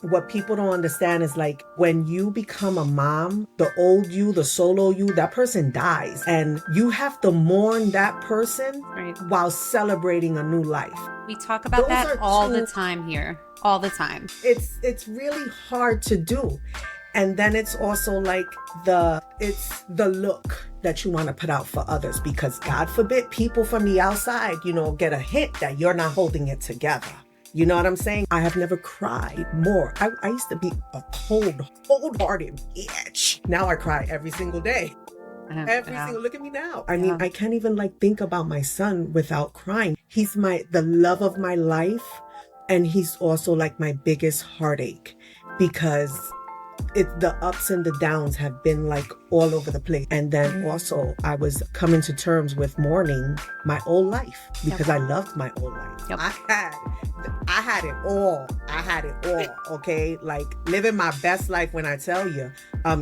what people don't understand is like when you become a mom, the old you, the solo you, that person dies. And you have to mourn that person while celebrating a new life. We talk about that all the time here. All the time. It's really hard to do. And then it's also like it's the look that you want to put out for others, because God forbid people from the outside, get a hint that you're not holding it together. You know what I'm saying? I have never cried more. I used to be a cold-hearted bitch. Now I cry every single day. Look at me now. I mean, I can't even think about my son without crying. He's the love of my life. And he's also my biggest heartache, because the ups and the downs have been all over the place. And then also I was coming to terms with mourning my old life, because I loved my old life. Yep. I had it all. Okay. Living my best life. When I tell you,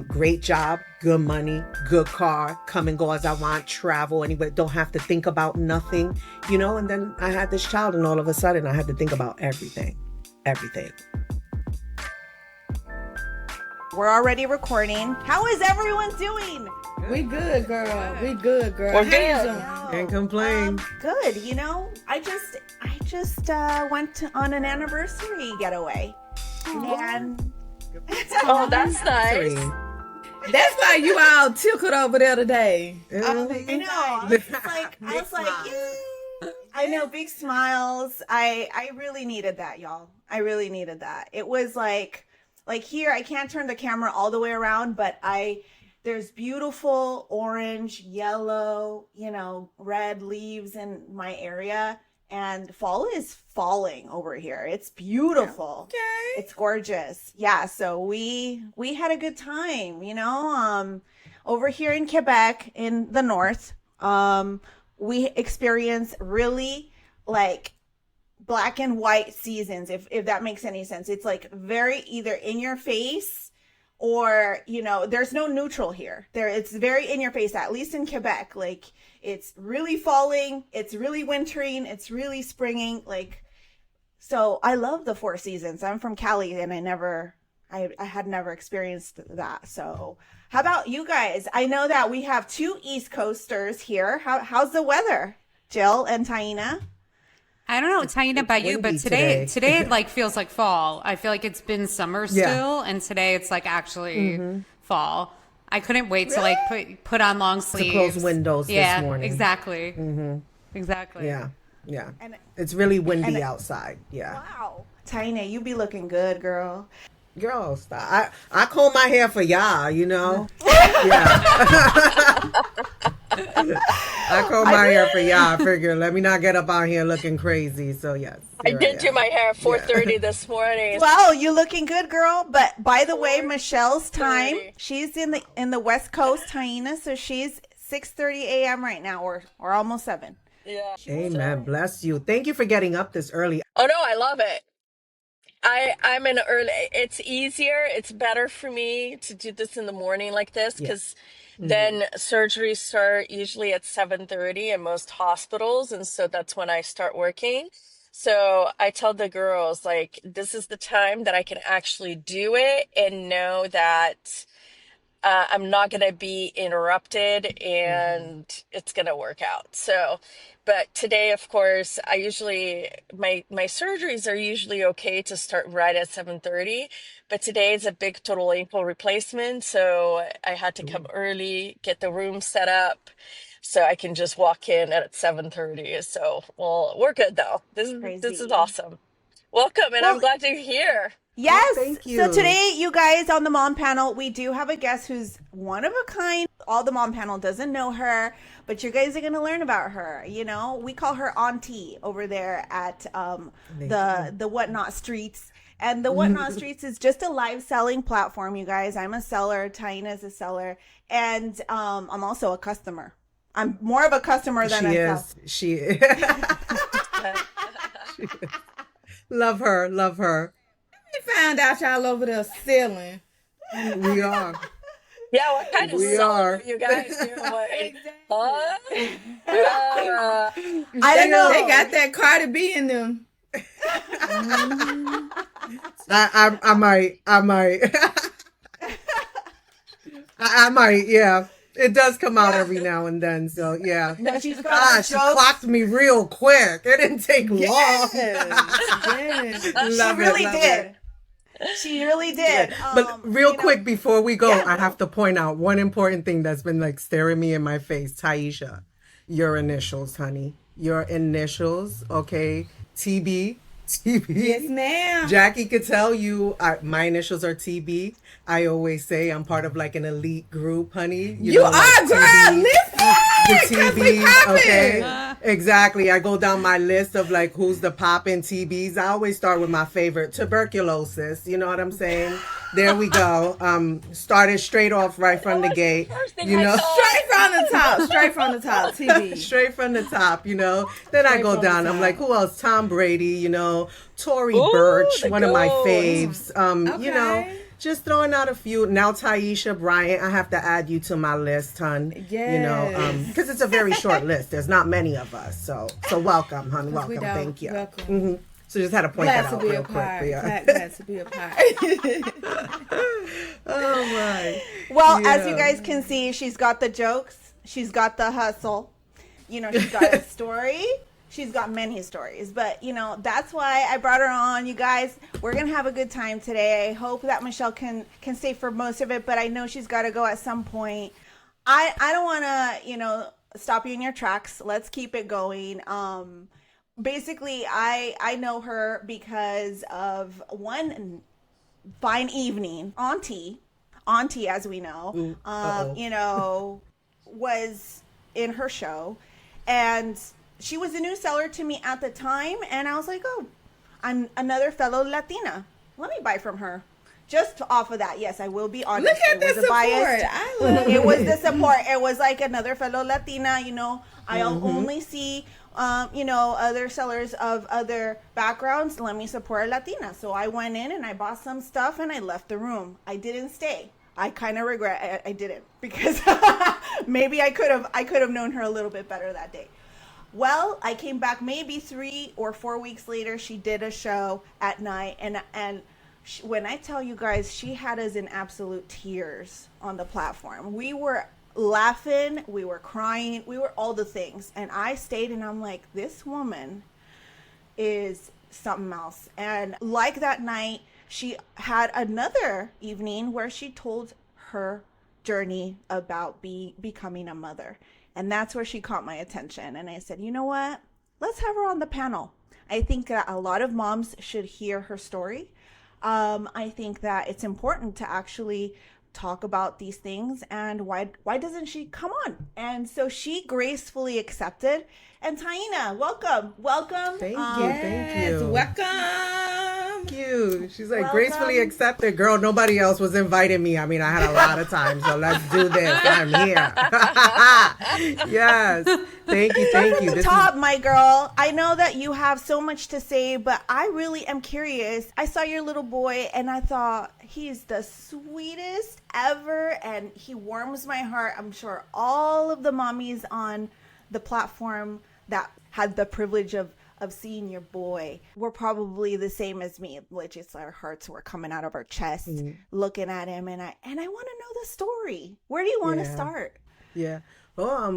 great job, good money, good car, come and go as I want, travel anywhere, don't have to think about nothing, and then I had this child, and all of a sudden I had to think about everything. We're already recording. How is everyone doing? We good, girl. We good, girl. We're good. Can't complain. Good. I just went on an anniversary getaway. And Oh, that's nice. That's why you all tickled over there today. I know. I was like, yeah. I know, big smiles. I really needed that, y'all. I really needed that. It was like here, I can't turn the camera all the way around, but there's beautiful orange, yellow, red leaves in my area, and fall is falling over here. It's beautiful. Okay. It's gorgeous. Yeah. So we had a good time, over here in Quebec in the north. We experience really black and white seasons, if that makes any sense. It's very either in your face or, there's no neutral here. It's very in your face, at least in Quebec. It's really falling, it's really wintering, it's really springing. So I love the 4 seasons. I'm from Cali, and I had never experienced that. So how about you guys? I know that we have 2 East Coasters here. How's the weather, Jill and Taina? I don't know, Taina, about you, but today it feels like fall. I feel like it's been summer still, and today it's actually fall. I couldn't wait to put on long sleeves. To close windows this morning. Exactly. Mm-hmm. Exactly. Yeah. And it's really windy outside. Yeah. Wow. Taina, you be looking good, girl. Girl, stop. I comb my hair for y'all, Yeah. I comb my hair for y'all. I figure, let me not get up out here looking crazy. So yes. I did do my hair at 4:30 this morning. Wow, you looking good, girl. But by the way, Michelle's time, she's in the West Coast, Taina, so she's 6:30 a.m. right now, or almost 7. Yeah. Amen. Bless you. Thank you for getting up this early. Oh no, I love it. I'm in early. It's easier. It's better for me to do this in the morning like this, because then surgeries start usually at 7:30 in most hospitals, and so that's when I start working. So I tell the girls, this is the time that I can actually do it and know that I'm not going to be interrupted, and it's going to work out. So, but today, of course, I usually, my surgeries are usually okay to start right at 7:30, but today is a big total ankle replacement. So I had to come early, get the room set up so I can just walk in at 7:30. So, well, we're good though. This is awesome. Welcome. And I'm glad you're here. Yes. Thank you. So today, you guys on the mom panel, we do have a guest who's one of a kind. All the mom panel doesn't know her, but you guys are going to learn about her. We call her Auntie over there at the Whatnot Streets. And the Whatnot Streets is just a live selling platform, you guys. I'm a seller. Taina's a seller. And I'm also a customer. I'm more of a customer than a seller. She is. Love her. We found out y'all over there selling. We are. Yeah, what kind of song you guys do? I don't know. They got that Cardi B in them. I might. I might, yeah. It does come out every now and then, so yeah. No, she's got Gosh, she clocked me real quick. It didn't take long. Yes. She really did. She really did. But real quick before we go, Yeah, I have to point out one important thing that's been like staring me in my face. Tiesha, your initials, honey. Your initials, okay? TB. Yes, ma'am. Jackie could tell you my initials are TB. I always say I'm part of like an elite group, honey. You know, are, like girl. TB, Listen, the 'cause we TBs, poppin'. okay? Exactly. I go down my list of like who's the poppin' TBs. I always start with my favorite, tuberculosis. You know what I'm saying? There we go. Started straight off right from the gate. You know, Straight from the top. Straight from the top. TV. straight from the top, you know. Then I go from the down. I'm top. like, who else? Tom Brady, you know, Tory Ooh, Burch, the one of my goat. faves. You know, Okay. just throwing out a few. Now Tiesha Bryant, I have to add you to my list, hun. You know, Yes. because it's a very short list. There's not many of us, so welcome, hun. We Welcome. don't. Thank you. Welcome. So just had to point Glad that to out be real a quick. part. But yeah. Glad to be a part. Oh my. Well, as you Yeah. guys can see, she's got the jokes. She's got the hustle. You know, she's got a story. She's got many stories. But, you know, that's why I brought her on. You guys, we're going to have a good time today. I hope that Michelle can stay for most of it, but I know she's got to go at some point. I don't want to, you know, stop you in your tracks. Let's keep it going. Basically, I know her because of one fine evening, Auntie, as we know, you know, was in her show, and she was a new seller to me at the time, and I was like, oh, I'm another fellow Latina. Let me buy from her. Just off of that, yes, I will be honest. Look at It the was a support. biased- I love it was it. the support. It was like another fellow Latina, you know. I'll only see, you know, other sellers of other backgrounds. Let me support a Latina. So I went in and I bought some stuff and I left the room. I didn't stay. I kind of regret I didn't, because maybe I could have known her a little bit better that day. Well, I came back maybe 3 or 4 weeks later. She did a show at night, and when I tell you guys, she had us in absolute tears on the platform. We were laughing, we were crying, we were all the things. And I stayed, and I'm like, this woman is something else. And like that night, she had another evening where she told her journey about becoming a mother. And that's where she caught my attention. And I said, you know what? Let's have her on the panel. I think that a lot of moms should hear her story. I think that it's important to actually talk about these things, and why doesn't she come on? And so she gracefully accepted. And Taina, welcome. Thank you. Yes, welcome. Thank you. She's like, Welcome. gracefully accepted. Girl, nobody else was inviting me. I mean, I had a lot of time, so let's do this. I'm here. Yes. Thank you. Thank you. From the top, my girl. I know that you have so much to say, but I really am curious. I saw your little boy and I thought, he's the sweetest ever, and he warms my heart. I'm sure all of the mommies on the platform that had the privilege of seeing your boy were probably the same as me. Like, just our hearts were coming out of our chest looking at him, and I want to know the story. Where do you want to start? Yeah. Well,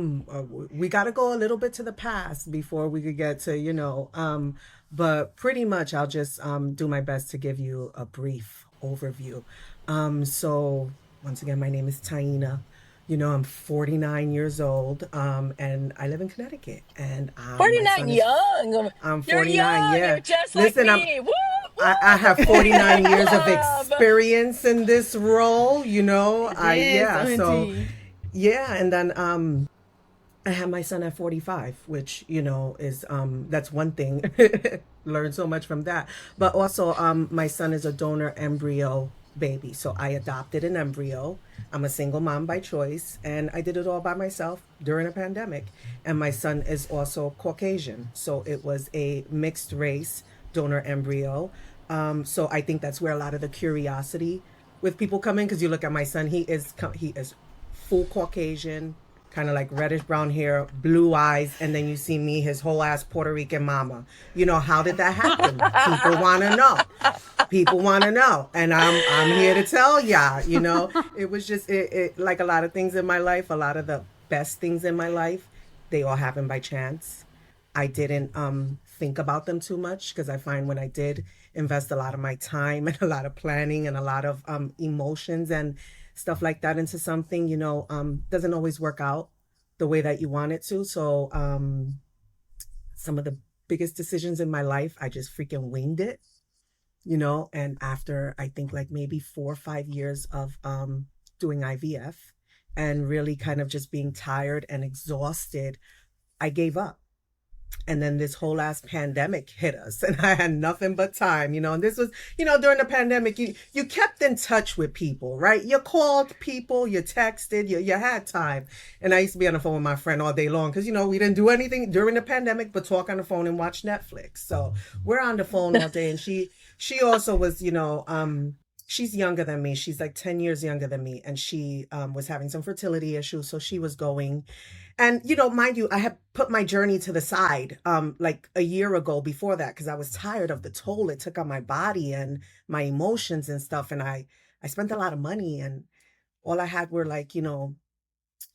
we got to go a little bit to the past before we could get to, you know, but pretty much I'll just do my best to give you a brief overview. So once again, my name is Taina. You know, I'm 49 years old, and I live in Connecticut. And 49 young. I'm 49. You're young. Yeah. You're just Listen, like me. Woo, woo. I have 49 years of experience in this role. You know, yeah. And then I had my son at 45, which, you know, is that's one thing. Learned so much from that. But also, my son is a donor embryo baby. So I adopted an embryo. I'm a single mom by choice, and I did it all by myself during a pandemic. And my son is also Caucasian. So it was a mixed race donor embryo. So I think that's where a lot of the curiosity with people come in, because you look at my son, he is full Caucasian, kind of like reddish brown hair, blue eyes, and then you see me, his whole ass Puerto Rican mama. You know, how did that happen? People want to know. People want to know, and I'm here to tell y'all. You know, it was just it like a lot of things in my life. A lot of the best things in my life, they all happened by chance. I didn't think about them too much because I find when I did invest a lot of my time and a lot of planning and a lot of emotions and stuff like that into something, you know, doesn't always work out the way that you want it to. So some of the biggest decisions in my life, I just freaking winged it, you know. And after I think like maybe 4 or 5 years of doing IVF and really kind of just being tired and exhausted, I gave up. And then this whole last pandemic hit us and I had nothing but time, you know, and this was, you know, during the pandemic, you kept in touch with people, right? You called people, you texted, you had time. And I used to be on the phone with my friend all day long because, you know, we didn't do anything during the pandemic but talk on the phone and watch Netflix. So we're on the phone all day. And she also was, you know, she's younger than me. She's like 10 years younger than me. And she was having some fertility issues. So she was going. And, you know, mind you, I had put my journey to the side like a year ago before that because I was tired of the toll it took on my body and my emotions and stuff. And I spent a lot of money and all I had were like, you know,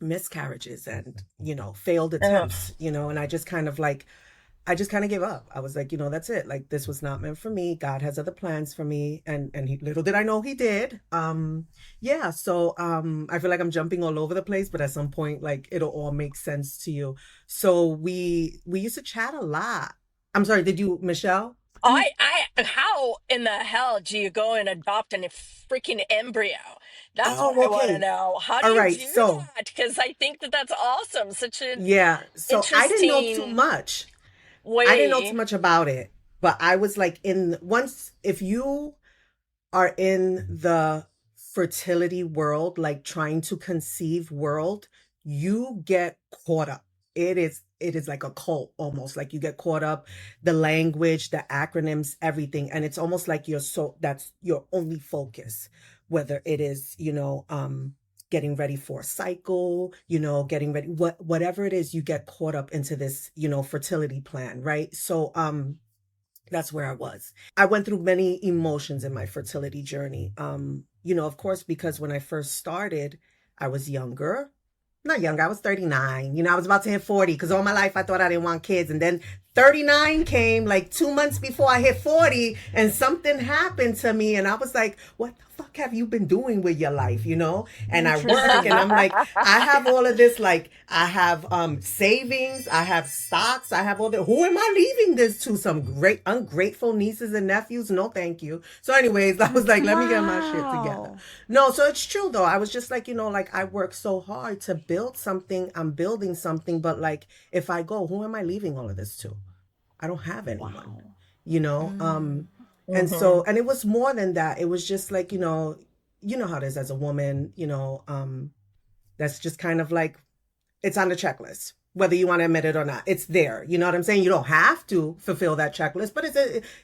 miscarriages and, you know, failed attempts, you know, and I just kind of gave up. I was like, you know, that's it. Like, this was not meant for me. God has other plans for me. And little did I know he did. Yeah. So, I feel like I'm jumping all over the place, but at some point, like, it'll all make sense to you. So we used to chat a lot. I'm sorry. Did you, Michelle? How in the hell do you go and adopt a freaking embryo? That's Oh, what I want okay. to know. How do All you right. do So, that? Because I think that that's awesome. Such an yeah. So I didn't know too interesting much. I didn't know too way. much about it, but I was like if you are in the fertility world, like trying to conceive world, you get caught up. It is like a cult almost. Like you get caught up, the language, the acronyms, everything. And it's almost like that's your only focus, whether it is, you know, getting ready for a cycle, you know, getting ready, whatever it is, you get caught up into this, you know, fertility plan, right? So that's where I was. I went through many emotions in my fertility journey. You know, of course, because when I first started, I was younger. Not younger, I was 39. You know, I was about to hit 40 because all my life I thought I didn't want kids. And then 39 came like 2 months before I hit 40 and something happened to me. And I was like, what the fuck have you been doing with your life? You know? And I work and I'm like, I have all of this, like I have savings, I have stocks, I have all that. Who am I leaving this to? Some great ungrateful nieces and nephews? No, thank you. So anyways, I was like, let me get my shit together. No, so it's true though. I was just like, you know, like I work so hard to build something. I'm building something, but like if I go, who am I leaving all of this to? I don't have anyone, you know? And so, and it was more than that. It was just like, you know how it is as a woman, you know, that's just kind of like, it's on the checklist, whether you want to admit it or not. It's there. You know what I'm saying? You don't have to fulfill that checklist, but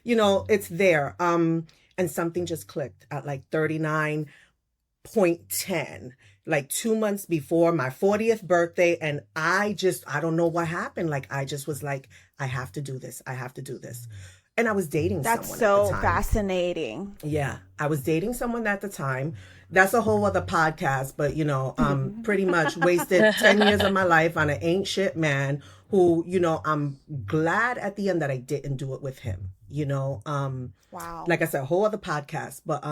you know, it's there. And something just clicked at like 39.10, like 2 months before my 40th birthday. And I don't know what happened. Like, I just was like, I have to do this. I have to do this. And I was dating someone at the time. That's so fascinating. Yeah, I was dating someone at the time. That's a whole other podcast, but you know, pretty much wasted 10 years of my life on an ain't shit man who, you know, I'm glad at the end that I didn't do it with him, you know. Wow. Like I said, a whole other podcast, but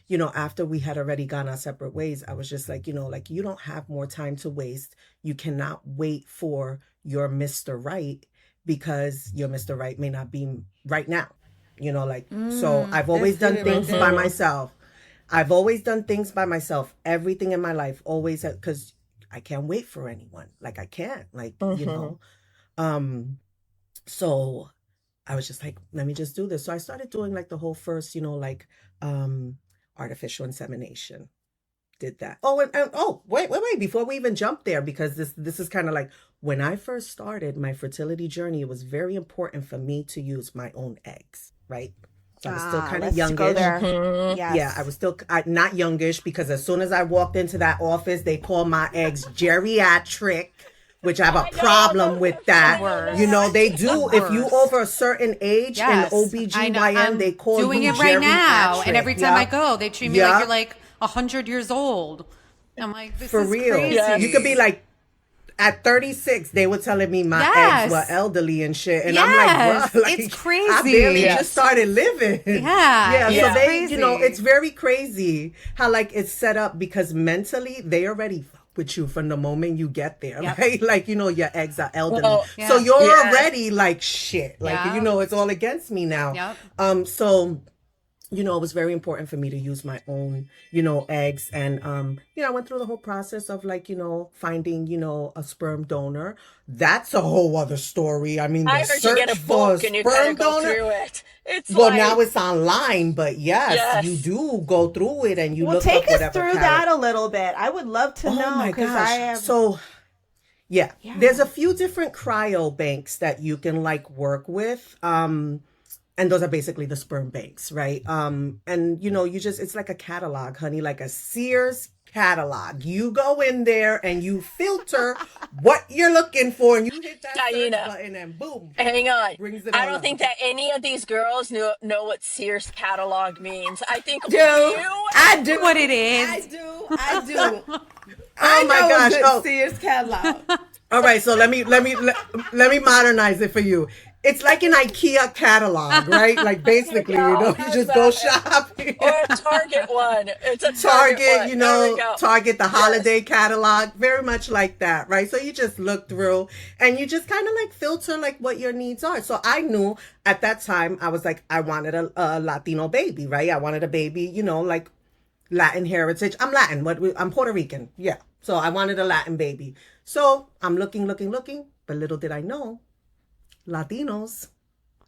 you know, after we had already gone our separate ways, I was just like, you know, like you don't have more time to waste. You cannot wait for your Mr. Right because your Mr. Right may not be right now, you know, like, so I've always done things by myself. I've always done things by myself. Everything in my life, always, because I can't wait for anyone. Like I can't, like, you know. So I was just like, let me just do this. So I started doing like the whole first, you know, like artificial insemination. Did that. Oh, and wait. Before we even jump there, because this is kind of like when I first started my fertility journey, it was very important for me to use my own eggs, right? I was still kind of let's youngish. go there. Mm-hmm. Yeah, I was still not youngish, because as soon as I walked into that office, they called my eggs geriatric, which I have a problem with that. Worse. You know, they do. If you Worse. over a certain age in Yes. OBGYN, they call doing you it right now. geriatric. And every time I Yep. go, they treat me Yep. like you're like 100 years old. I'm like, this For is real. crazy. Yes. You could be like, at 36, they were telling me my Yes. eggs were elderly and shit. And Yes. I'm like, bro, like, It's crazy. I barely Yes. just started living. Yeah. So It's they, crazy. you know, it's very crazy how like it's set up, because mentally they already fuck with you from the moment you get there. Yep. Right? Like, you know, your eggs are elderly. Well, So Yeah. you're Yeah. already like shit. Like, Yeah. you know, it's all against me now. Yep. So you know, it was very important for me to use my own, you know, eggs. And, you know, I went through the whole process of like, you know, finding, you know, a sperm donor. That's a whole other story. I mean, the I heard you search get a for book and you sperm kind of go donor. through it. It's Well, like, now it's online, but yes, Yes. you do go through it and you Well, look take up us whatever through character. that a little bit. I would love to know, Oh my because gosh. I have. So yeah, there's a few different cryo banks that you can like work with. And those are basically the sperm banks, right? And you know, it's like a catalog, honey, like a Sears catalog. You go in there and you filter what you're looking for, and you hit that search Diana, button, and boom, hang on. brings it I all don't up. think that any of these girls know what Sears catalog means. I think Do you. I do What it is. I do. Oh my gosh! Oh, Sears catalog. all right. So let me modernize it for you. It's like an IKEA catalog, right? Like basically, you know, you just go shopping. Or a Target one. It's a Target, one. you There we know, go. Target, the holiday catalog, very much like that, right? So you just look through and you just kind of like filter like what your needs are. So I knew at that time, I was like, I wanted a Latino baby, right? I wanted a baby, you know, like Latin heritage. I'm Latin, I'm Puerto Rican. Yeah. So I wanted a Latin baby. So I'm looking, but little did I know, Latinos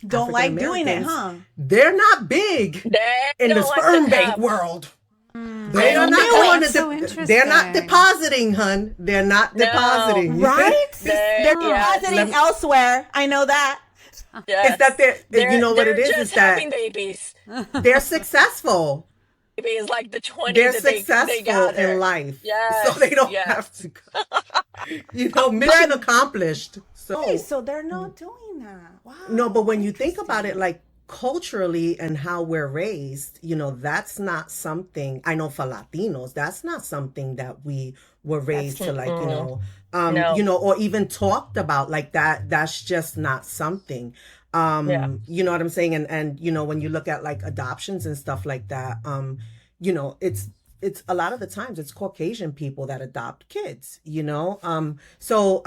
Don't like doing it, African-Americans, huh? they're not big They in the don't like sperm to bank have- world. They I are not knew going it. to. So They're not interesting. depositing, hun. They're not depositing. Right? They're yeah. depositing elsewhere. I know that. Yes. It's that you know what it is? Just Is that having babies. they're successful. Babies like the 20 They're that they successful gather. in life, Yes, so they don't yes. have to. You know, mission accomplished. Hey, so they're not doing that. Wow. No, but when you think about it, like culturally and how we're raised, you know, that's not something, I know for Latinos, that's not something that we were raised to like, you know, No. you know, or even talked about like that. That's just not something. You know what I'm saying? And, you know, when you look at like adoptions and stuff like that, you know, it's a lot of the times it's Caucasian people that adopt kids, you know? So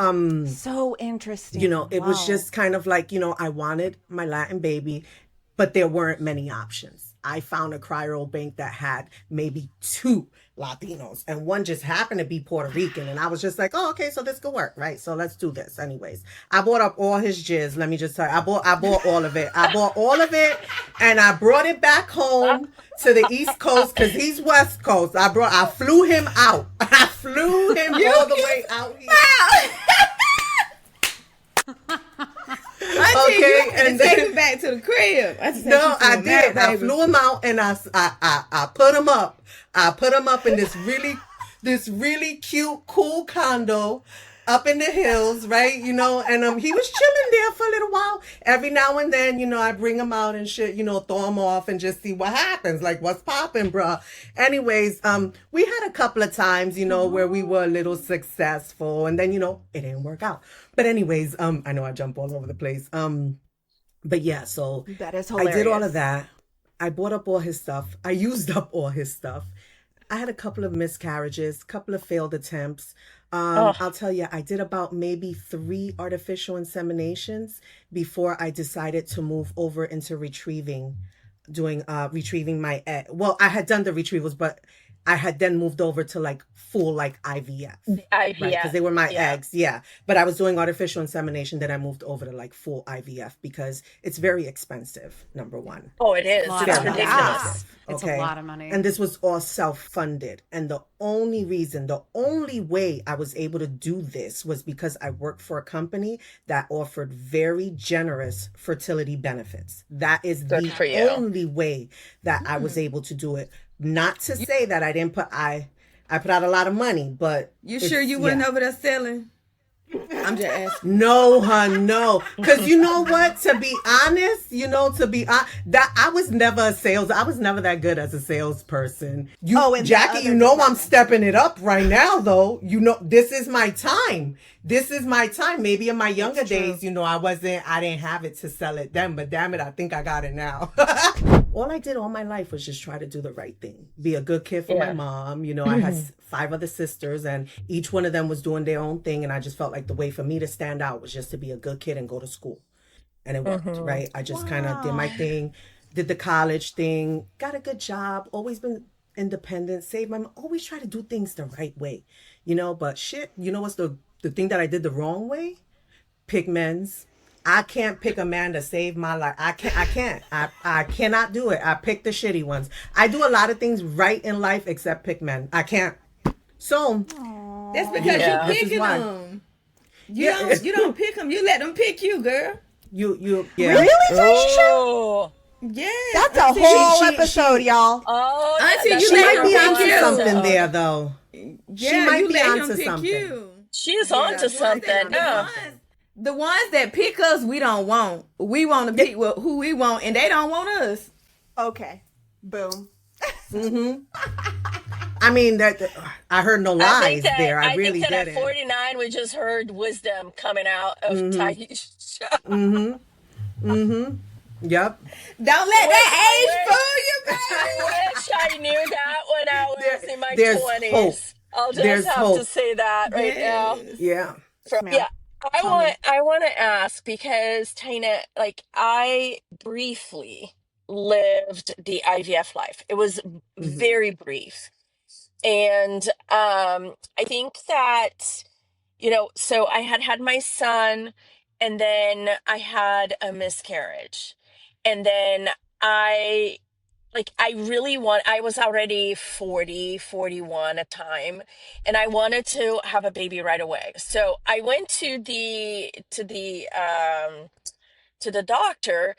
interesting. you know, it was Wow. just kind of like, you know, I wanted my Latin baby, but there weren't many options. I found a cryo bank that had maybe 2 Latinos, and one just happened to be Puerto Rican. And I was just like, oh, okay, so this could work, right? So let's do this. Anyways, I bought up all his jizz. Let me just tell you, I bought all of it. I bought all of it, and I brought it back home to the East Coast because he's West Coast. I flew him out. I flew him all the way out here. Okay, and and take then- him back to the crib. I just No, I did. I flew him out and I put him up. I put him up in this really cute, cool condo up in the hills, right? You know, and he was chilling there for a little while. Every now and then, you know, I bring him out and shit, you know, throw him off and just see what happens. Like, what's popping, bruh? Anyways, we had a couple of times, you know, where we were a little successful, and then, you know, it didn't work out. But anyways, I know I jump all over the place. But yeah, so That is I hilarious. did all of that. I bought up all his stuff. I used up all his stuff. I had a couple of miscarriages, couple of failed attempts. I'll tell you, I did about maybe 3 artificial inseminations before I decided to move over into retrieving my egg. Well, I had done the retrievals, but I had then moved over to like full like IVF. Right, because they were my eggs, yeah. But I was doing artificial insemination, then I moved over to like full IVF because it's very expensive, number one. Oh, it is. lot It's of money. ridiculous. It's a lot of money. And this was all self-funded. And the only way I was able to do this was because I worked for a company that offered very generous fertility benefits. That is Good the for you. only only way that I was able to do it. Not to say that I didn't I put out a lot of money, but You sure you wasn't over there selling? I'm just asking. No, hun, no. Because you know what? To be honest, that I was never I was never that good as a salesperson. Jackie, I'm stepping it up right now, though. This is my time. This is my time. Maybe in my younger days, I didn't have it to sell it then, but damn it, I think I got it now. All I did all my life was just try to do the right thing. Be a good kid for my mom. I had 5 other sisters, and each one of them was doing their own thing. And I just felt like the way for me to stand out was just to be a good kid and go to school. And it worked, right? I just kind of did my thing, did the college thing, got a good job, always been independent, saved my money, always try to do things the right way, but shit, what's the thing that I did the wrong way? Pick men's. I can't pick a man to save my life. I can't. I cannot do it. I pick the shitty ones. I do a lot of things right in life except pick men. I can't. So that's because you picking them. You don't pick them. You let them pick you, girl. Yeah. Really, Tiesha? Oh. Yeah. That's a whole episode, y'all. Oh, Auntie, she might be onto something there, though. Yeah, she might you be let onto him pick something. you. She's onto something. No. The ones that pick us, we don't want. We want to pick who we want, and they don't want us. Okay. Boom. I mean, I heard no lies there. I really think that didn't. at 49, we just heard wisdom coming out of Tiesha. Yep. Don't let that age fool you, baby. I wish I knew that when I was in my there's 20s. hope. I'll just There's have hope. to say that right now. Yeah. Yeah. I want to ask because Tina, like I briefly lived the IVF life. It was very brief. And I think that, so I had my son, and then I had a miscarriage. And then I was already 40, 41 at time, and I wanted to have a baby right away. So I went to the doctor,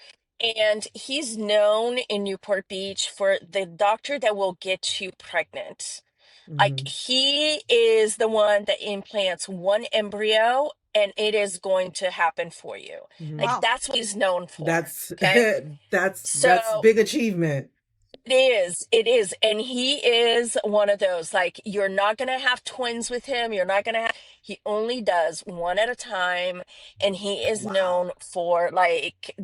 and he's known in Newport Beach for the doctor that will get you pregnant. Like he is the one that implants one embryo and it is going to happen for you. Like that's what he's known for. That's okay? that's big achievement. It is. And he is one of those, like, you're not going to have twins with him. He only does one at a time. And he is known for, like,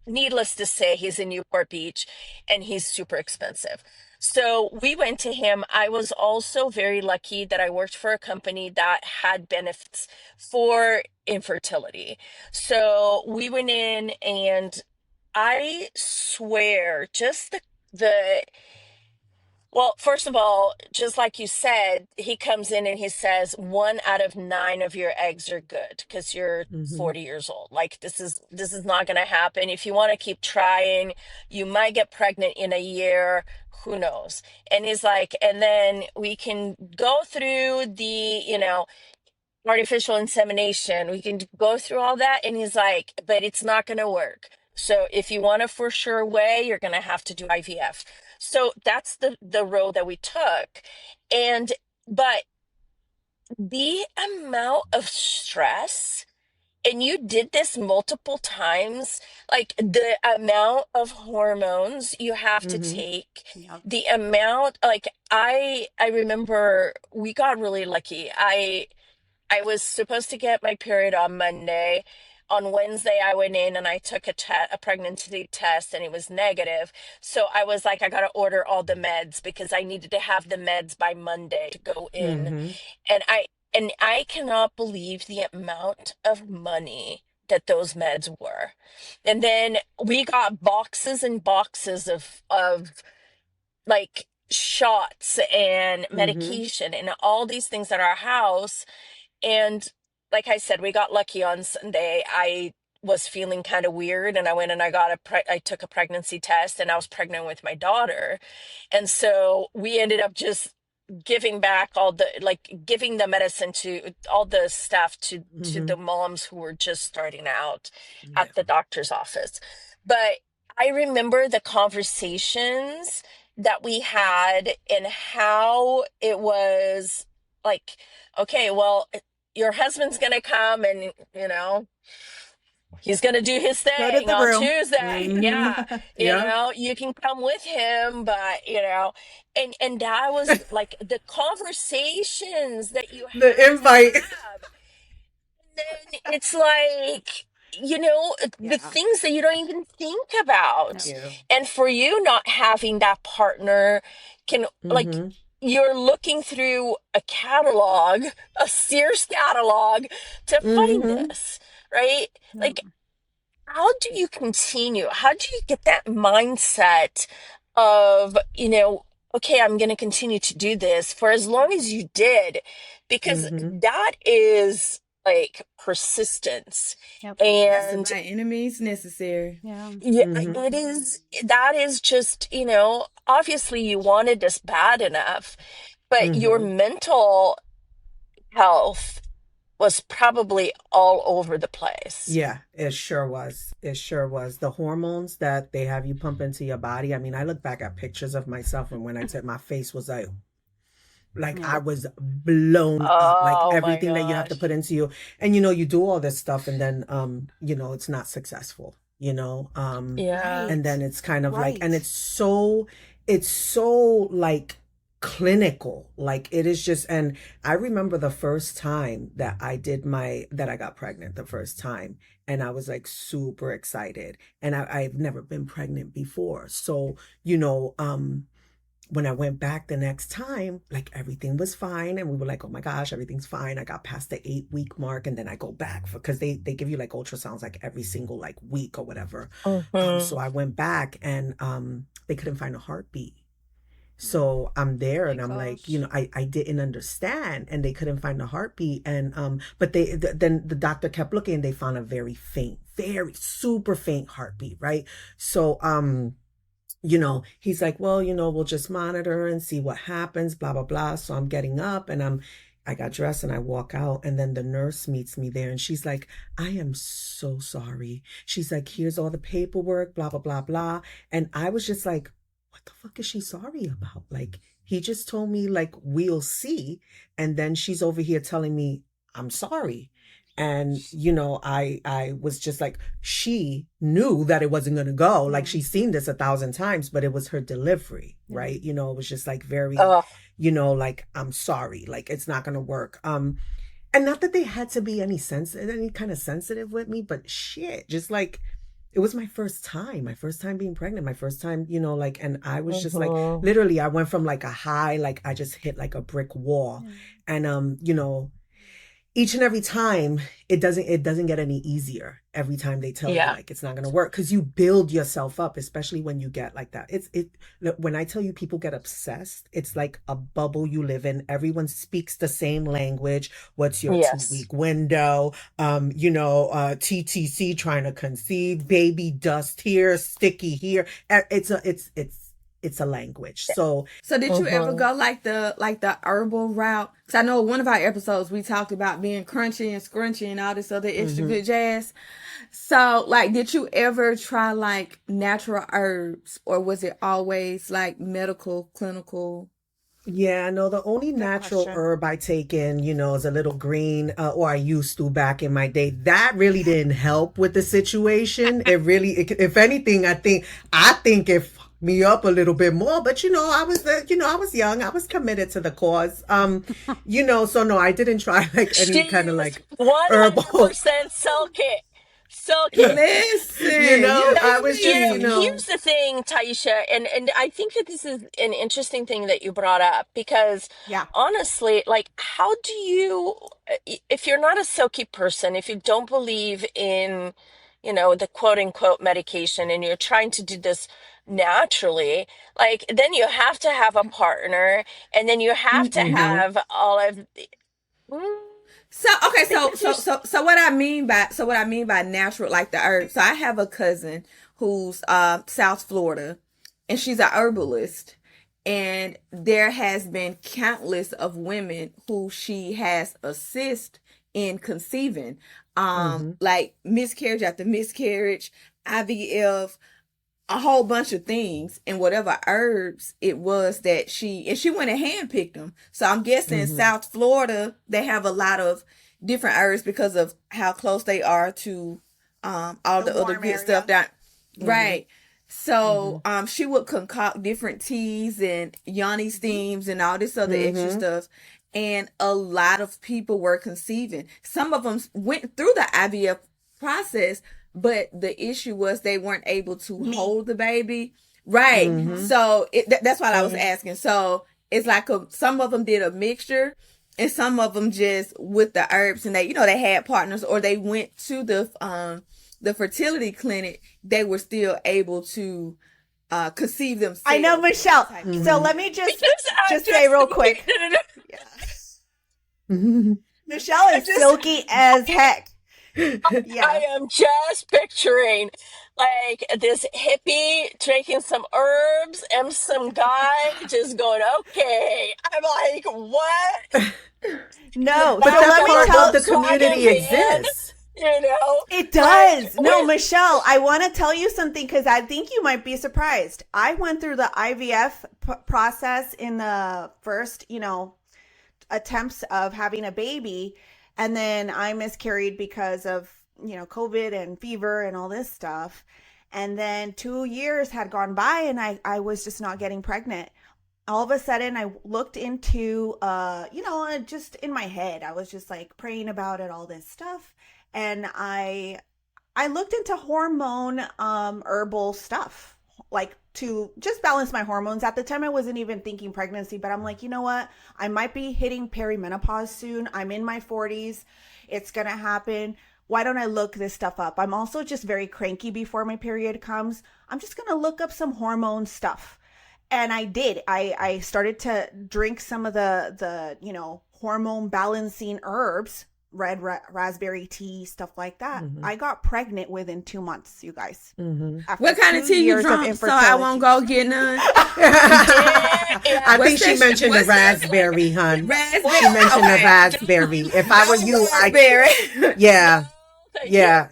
needless to say, he's in Newport Beach and he's super expensive. So we went to him. I was also very lucky that I worked for a company that had benefits for infertility. So we went in, and I swear, just well, first of all, just like you said, he comes in and he says 1 out of 9 of your eggs are good because you're 40 years old. Like this is not going to happen. If you want to keep trying, you might get pregnant in a year. Who knows? And he's like, and then we can go through the, artificial insemination. We can go through all that. And he's like, but it's not going to work. So if you want a for sure way, you're going to have to do IVF. So that's the road that we took. But the amount of stress, and you did this multiple times, like the amount of hormones you have to take, the amount, like I remember we got really lucky. I was supposed to get my period on Monday. On Wednesday, I went in and I took a pregnancy test, and it was negative. So I was like, I got to order all the meds because I needed to have the meds by Monday to go in. And I cannot believe the amount of money that those meds were. And then we got boxes and boxes of like shots and medication and all these things at our house. And like I said, we got lucky on Sunday. I was feeling kind of weird, and I went and I took a pregnancy test, and I was pregnant with my daughter. And so we ended up just giving back giving the medicine to all the staff to the moms who were just starting out at the doctor's office. But I remember the conversations that we had and how it was like, okay, well, your husband's going to come and, he's going to do his Go to thing the on room. Tuesday. Yeah. Yeah. You can come with him, but, and that was like the conversations that you The have to invite. have. Then it's like, the Yeah. things that you don't even think about. Yeah. And for you not having that partner can, like, Mm-hmm. you're looking through a catalog, a Sears catalog to find Mm-hmm. this, right? Yeah. Like, how do you continue? How do you get that mindset of, okay, I'm going to continue to do this for as long as you did? Because Mm-hmm. that is like persistence. Yep. That's And by any means necessary. Yeah. yeah, Mm-hmm. that is just, obviously you wanted this bad enough, but your Mm-hmm. mental health was probably all over the place. Yeah, it sure was. It sure was. The hormones that they have you pump into your body. I mean, I look back at pictures of myself, and when I said my face was like Yeah. I was blown up, like Oh my everything that you have to gosh. put into you. And you do all this stuff and then it's not successful, Yeah. and then it's kind of like, and Right. it's so like clinical, like it is just. And I remember the first time that I got pregnant the first time, and I was like super excited, and I've never been pregnant before. So when I went back the next time, like everything was fine. And we were like, oh my gosh, everything's fine. I got past the 8-week mark. And then I go back because they give you like ultrasounds like every single like week or whatever. So I went back and they couldn't find a heartbeat. So I'm there and I'm like, I didn't understand, and they couldn't find a heartbeat. And but then the doctor kept looking and they found a very faint, very super faint heartbeat, right? So he's like, well, we'll just monitor and see what happens, blah, blah, blah. So I'm getting up and I got dressed and I walk out, and then the nurse meets me there and she's like, I am so sorry. She's like, here's all the paperwork, blah, blah, blah, blah. And I was just like, what the fuck is she sorry about? Like, he just told me like, we'll see. And then she's over here telling me I'm sorry. And, I was just like, she knew that it wasn't going to go. Like, she's seen this 1,000 times, but it was her delivery, right? It was just like very, Oh, like, I'm sorry, like, it's not going to work. And not that they had to be any kind of sensitive with me, but shit, just like, it was my first time being pregnant, my first time, like, and I was just like, literally, I went from like a high, like I just hit like a brick wall. And, each and every time it doesn't get any easier. Every time they tell you yeah. like it's not going to work, because you build yourself up, especially when you get like that. When I tell you people get obsessed, it's like a bubble you live in. Everyone speaks the same language. What's your Yes. 2-week window? TTC, trying to conceive, baby dust here, sticky here. It's a language. So did you ever go like the herbal route? Because I know one of our episodes we talked about being crunchy and scrunchy and all this other extra good jazz. So like, did you ever try like natural herbs, or was it always like medical, clinical? yeah, no, the only natural question. herb I take in, is a little green, or I used to back in my day. That really didn't help with the situation. If anything, I think it fucked me up a little bit more. But I was young, I was committed to the cause. So no, I didn't try like any kind of like herbal. 100% silk it. Silk it. Listen, I was just, Here's the thing, Taisha, and I think that this is an interesting thing that you brought up, because Yeah. honestly, like, how do you, if you're not a silky person, if you don't believe in, the quote unquote medication, and you're trying to do this naturally, like, then you have to have a partner, and then you have to have all of the, So okay, so what I mean by natural, like the herb. So I have a cousin who's South Florida, and she's an herbalist, and there has been countless of women who she has assist in conceiving, like miscarriage after miscarriage, IVF, a whole bunch of things and whatever herbs it was that she went and handpicked them. So I'm guessing in South Florida, they have a lot of different herbs because of how close they are to all the other good stuff down. Right. So she would concoct different teas and yoni steams and all this other extra stuff. And a lot of people were conceiving. Some of them went through the IVF process, but the issue was they weren't able to hold the baby. Right. So that's what I was asking. So it's like some of them did a mixture and some of them just with the herbs, and they had partners, or they went to the fertility clinic. They were still able to conceive themselves. I know, Michelle. So let me just say real quick. Michelle is silky as heck. I am just picturing like this hippie drinking some herbs and some guy just going, okay. I'm like, what? No, But so that's let me part tell of the community exists. You know, it does. Like, No, Michelle, I want to tell you something because I think you might be surprised. I went through the IVF process in the first, attempts of having a baby, and then I miscarried because of COVID and fever and all this stuff. And then 2 years had gone by and I was just not getting pregnant. All of a sudden I looked into just in my head, I was just like praying about it, all this stuff, and I looked into hormone herbal stuff, like to just balance my hormones. At the time I wasn't even thinking pregnancy, but I'm like, you know what, I might be hitting perimenopause soon. I'm in my 40s. It's gonna happen. Why don't I look this stuff up? I'm also just very cranky before my period comes. I'm just gonna look up some hormone stuff. And I did. I started to drink some of the hormone balancing herbs, red raspberry tea, stuff like that. I got pregnant within 2 months, you guys. What kind of tea you drunk? So I won't go get none. I think she mentioned the raspberry, hun. Raspberry. She mentioned the raspberry. If I were you, yeah.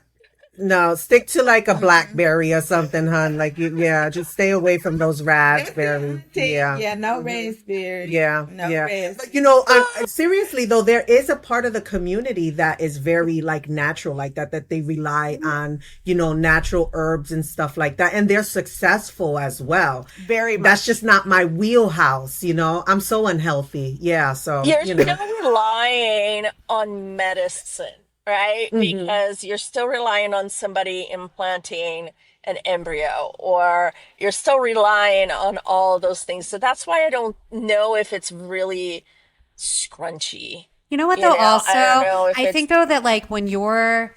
No, stick to like a blackberry or something, hun. Like, just stay away from those raspberries. Yeah, no raspberry. Yeah, no yeah. But seriously though, there is a part of the community that is very like natural, like that they rely on, natural herbs and stuff like that, and they're successful as well. Very much. That's just not my wheelhouse. I'm so unhealthy. Yeah, so you're still relying on medicine. Right? Because you're still relying on somebody implanting an embryo, or you're still relying on all those things. So that's why I don't know if it's really scrunchy. You know what though? I think though that like when you're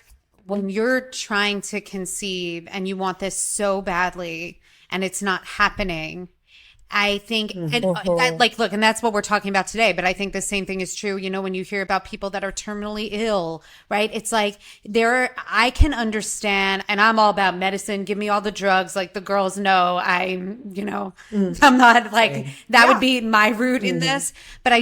trying to conceive and you want this so badly and it's not happening, I think, and look, and that's what we're talking about today. But I think the same thing is true. When you hear about people that are terminally ill, right? It's like I can understand, and I'm all about medicine. Give me all the drugs. Like the girls know I'm not like, that would be my route in this. But I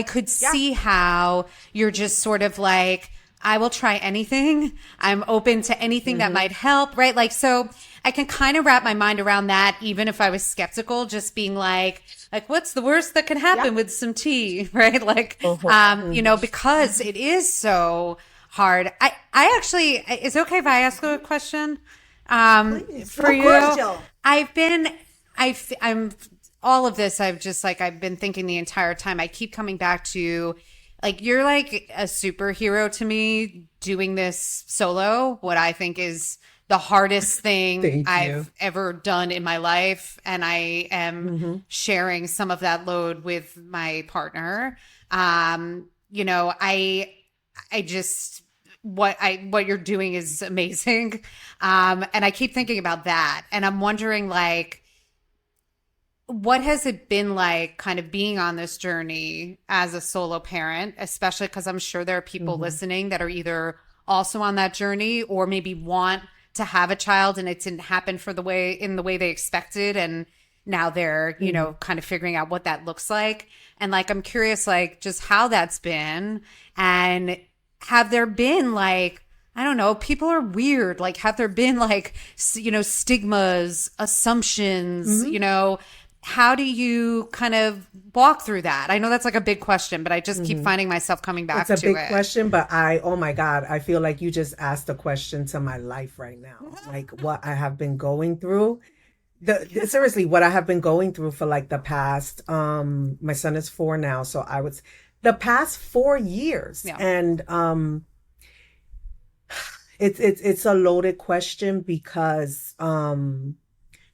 could see how you're just sort of like, I will try anything. I'm open to anything that might help, right? Like, so I can kind of wrap my mind around that, even if I was skeptical, just being like, what's the worst that can happen with some tea, right? Like, because it is so hard. I actually, is it okay if I ask a question? Please. For you? Course, Jill. I'm all of this. I've been thinking the entire time. I keep coming back to, like, you're like a superhero to me doing this solo, what I think is the hardest thing I've ever done in my life. And I am sharing some of that load with my partner. I just, what you're doing is amazing. And I keep thinking about that. And I'm wondering, like, what has it been like kind of being on this journey as a solo parent, especially because I'm sure there are people listening that are either also on that journey or maybe want to have a child and it didn't happen in the way they expected. And now they're, kind of figuring out what that looks like. And like, I'm curious, like, just how that's been, and have there been like I don't know, people are weird. Like, have there been like, stigmas, assumptions, how do you kind of walk through that? I know that's like a big question, but I just keep finding myself coming back to it. It's a big question, but oh my God, I feel like you just asked a question to my life right now. Like what I have been going through. Seriously, what I have been going through for like the past, my son is 4 now. So the past 4 years. Yeah. And, it's a loaded question because,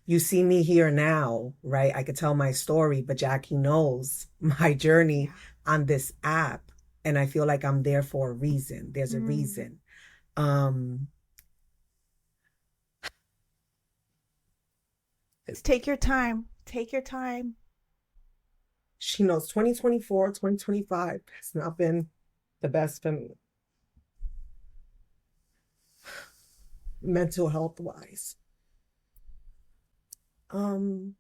you see me here now, right? I could tell my story, but Jackie knows my journey on this app. And I feel like I'm there for a reason. There's a reason. Take your time. Take your time. She knows 2024, 2025 has not been the best for me. Mental health wise. I'm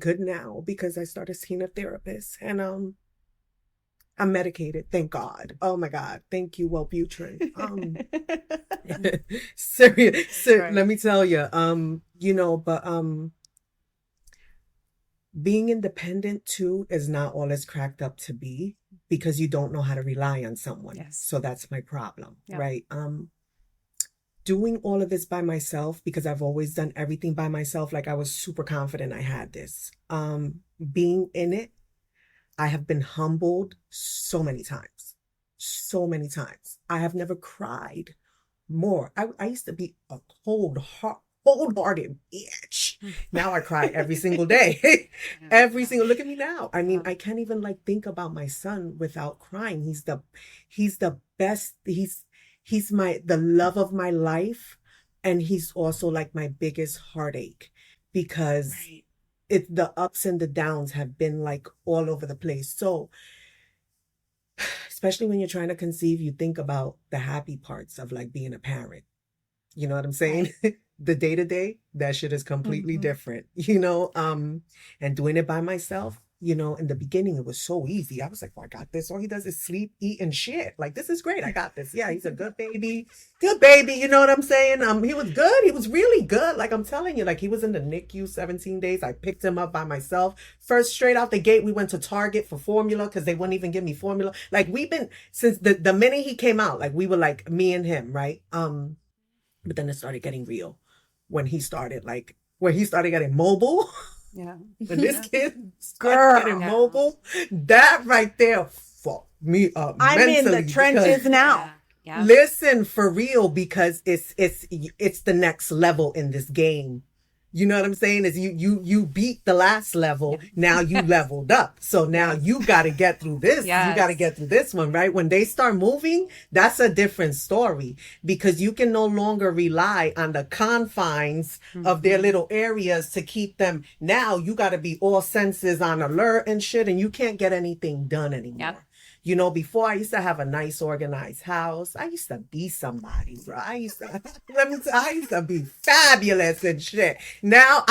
good now because I started seeing a therapist and I'm medicated, thank God. Oh my God, thank you, Wellbutrin. Serious, Right. Let me tell you, being independent too is not all it's cracked up to be because you don't know how to rely on someone. Yes. So that's my problem, Yeah. right? Doing all of this by myself because I've always done everything by myself. Like I was super confident I had this. Being in it, I have been humbled so many times. So many times. I have never cried more. I used to be a cold-hearted bitch. Now I cry every single day. Look at me now. I mean, I can't even like think about my son without crying. He's the best. He's the love of my life. And he's also like my biggest heartache because the ups and the downs have been like all over the place. So especially when you're trying to conceive, you think about the happy parts of like being a parent. You know what I'm saying? Right. The day to day, that shit is completely different, and doing it by myself, in the beginning, it was so easy. I was like, oh, I got this. All he does is sleep, eat, and shit. Like, this is great. I got this. Yeah, he's a good baby. Good baby. You know what I'm saying? He was good. He was really good. Like, I'm telling you, like, he was in the NICU 17 days. I picked him up by myself. First, straight out the gate, we went to Target for formula because they wouldn't even give me formula. Like, we've been, since the minute he came out, like, we were like, me and him, right? But then it started getting real when he started getting mobile. Yeah. When this kid started getting mobile, that right there fucked me up. I'm in the trenches now. Yeah. Listen, for real, because it's the next level in this game. You know what I'm saying? Is you beat the last level. Now you leveled up. So now you got to get through this. Yes. You got to get through this one, right? When they start moving, that's a different story because you can no longer rely on the confines of their little areas to keep them. Now you got to be all senses on alert and shit, and you can't get anything done anymore. Yep. Before I used to have a nice organized house. I used to be somebody, bro. I used to be fabulous and shit. Now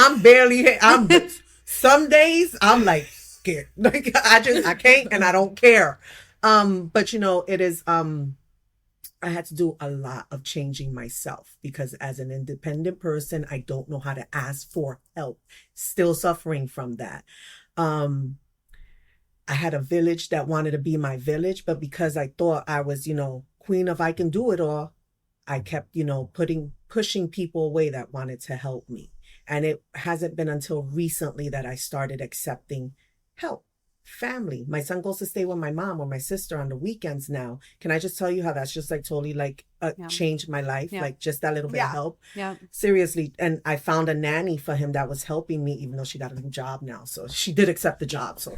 some days I'm like scared. Like I can't and I don't care. But it is, I had to do a lot of changing myself because as an independent person, I don't know how to ask for help. Still suffering from that. I had a village that wanted to be my village, but because I thought I was, queen of I can do it all, I kept, pushing people away that wanted to help me. And it hasn't been until recently that I started accepting help. Family. My son goes to stay with my mom or my sister on the weekends now. Can I just tell you how that's just like totally like changed my life? Like just that little bit of help. Yeah. Seriously. And I found a nanny for him that was helping me, even though she got a new job now. So she did accept the job. So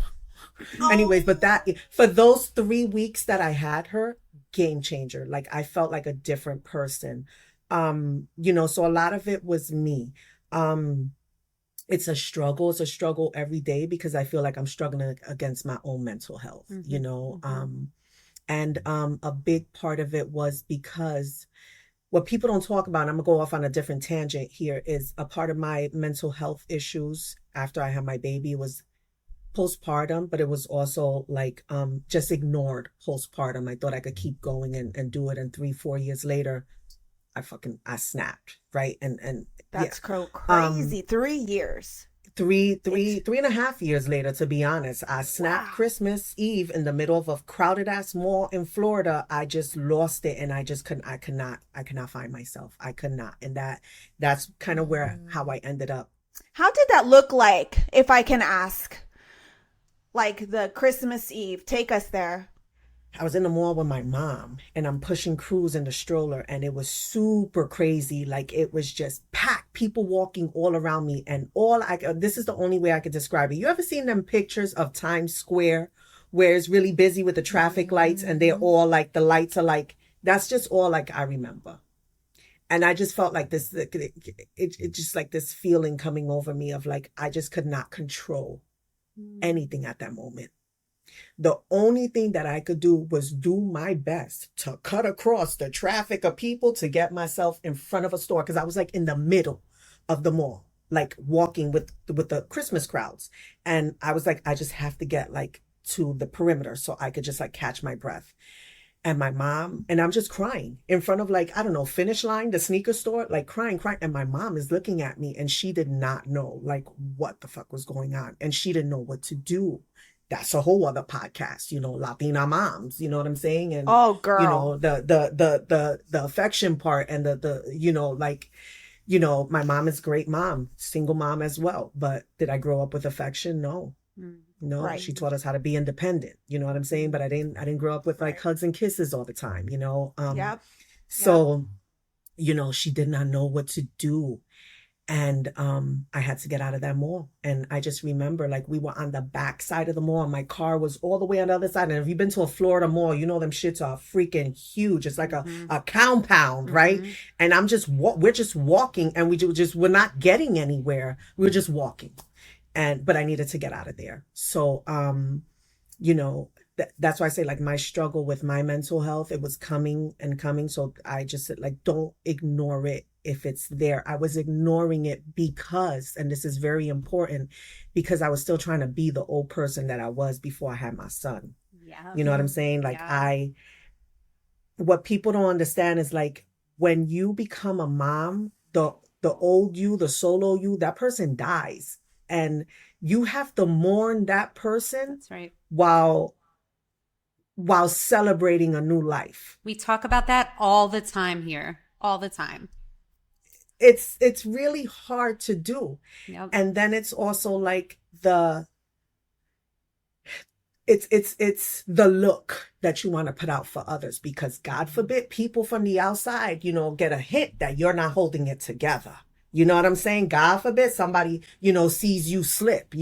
anyways, but that for those 3 weeks that I had her, game changer. Like I felt like a different person. So a lot of it was me. It's a struggle. It's a struggle every day because I feel like I'm struggling against my own mental health, and a big part of it was because what people don't talk about, and I'm gonna go off on a different tangent here, is a part of my mental health issues after I had my baby was postpartum, but it was also like just ignored postpartum. I thought I could keep going and do it, and 3-4 years later I snapped, right? And That's yeah. crazy. 3 years. Three and a half years later, to be honest, I snapped Wow. Christmas Eve in the middle of a crowded ass mall in Florida. I just lost it, and I could not find myself. I could not. And that's kind of how I ended up. How did that look like, if I can ask? Like the Christmas Eve. Take us there. I was in the mall with my mom, and I'm pushing Cruz in the stroller, and it was super crazy. Like, it was just packed, people walking all around me, and this is the only way I could describe it. You ever seen them pictures of Times Square where it's really busy with the traffic lights, and they're all like, the lights are like, that's just all like I remember. And I just felt like this, it just like this feeling coming over me of like, I just could not control anything at that moment. The only thing that I could do was do my best to cut across the traffic of people to get myself in front of a store, because I was like in the middle of the mall, like walking with the Christmas crowds. And I was like, I just have to get like to the perimeter so I could just like catch my breath. And my mom, and I'm just crying in front of like, I don't know, Finish Line, the sneaker store, like crying. And my mom is looking at me, and she did not know like what the fuck was going on. And she didn't know what to do. That's a whole other podcast, Latina moms, you know what I'm saying? And oh, girl, the affection part, and my mom is a great mom, single mom as well. But did I grow up with affection? No. No, right. She taught us how to be independent. You know what I'm saying? But I didn't grow up with like hugs and kisses all the time, Yep. So, she did not know what to do. And I had to get out of that mall. And I just remember like we were on the back side of the mall, and my car was all the way on the other side. And if you've been to a Florida mall, them shits are freaking huge. It's like a compound, right? And we're just walking, and we're not getting anywhere. We're just walking. But I needed to get out of there. So, that's why I say like my struggle with my mental health, it was coming and coming. So I just said like, don't ignore it if it's there. I was ignoring it because, and this is very important, because I was still trying to be the old person that I was before I had my son. Yeah. You know what I'm saying? Like yeah. What people don't understand is like, when you become a mom, the old you, the solo you, that person dies. And you have to mourn that person. That's right. while celebrating a new life. We talk about that all the time here. All the time. It's really hard to do. Yep. And then it's also like it's the look that you want to put out for others, because God forbid people from the outside, get a hint that you're not holding it together. You know what I'm saying? God forbid somebody, sees you slip,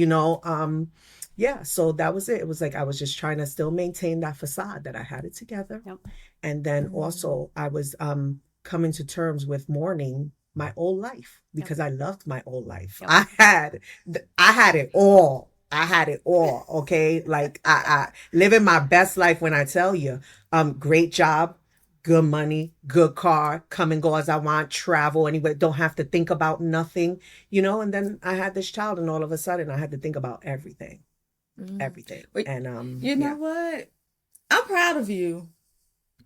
Yeah, so that was it. It was like I was just trying to still maintain that facade that I had it together. Yep. And then also I was coming to terms with mourning my old life, because I loved my old life. Yep. I had it all. I had it all. Okay. Like I living my best life when I tell you, great job, good money, good car, come and go as I want, travel anywhere, don't have to think about nothing, and then I had this child, and all of a sudden I had to think about everything. Everything. And you know what? I'm proud of you.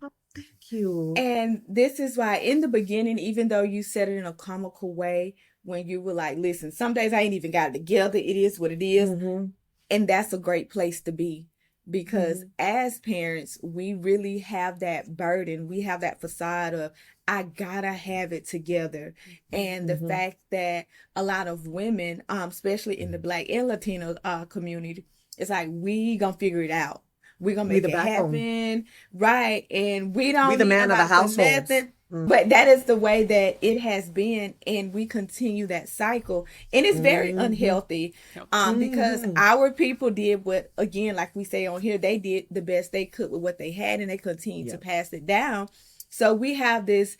Oh, thank you. And this is why in the beginning, even though you said it in a comical way, when you were like, listen, some days I ain't even got it together. It is what it is. Mm-hmm. And that's a great place to be, because as parents, we really have that burden. We have that facade of, I gotta have it together. And the fact that a lot of women, especially in the Black and Latino community, it's like, we gonna figure it out. We're gonna make it happen. Right. And we don't be the man of the household. But that is the way that it has been, and we continue that cycle, and it's very unhealthy, because our people did what, again, like we say on here, they did the best they could with what they had, and they continue to pass it down. So we have this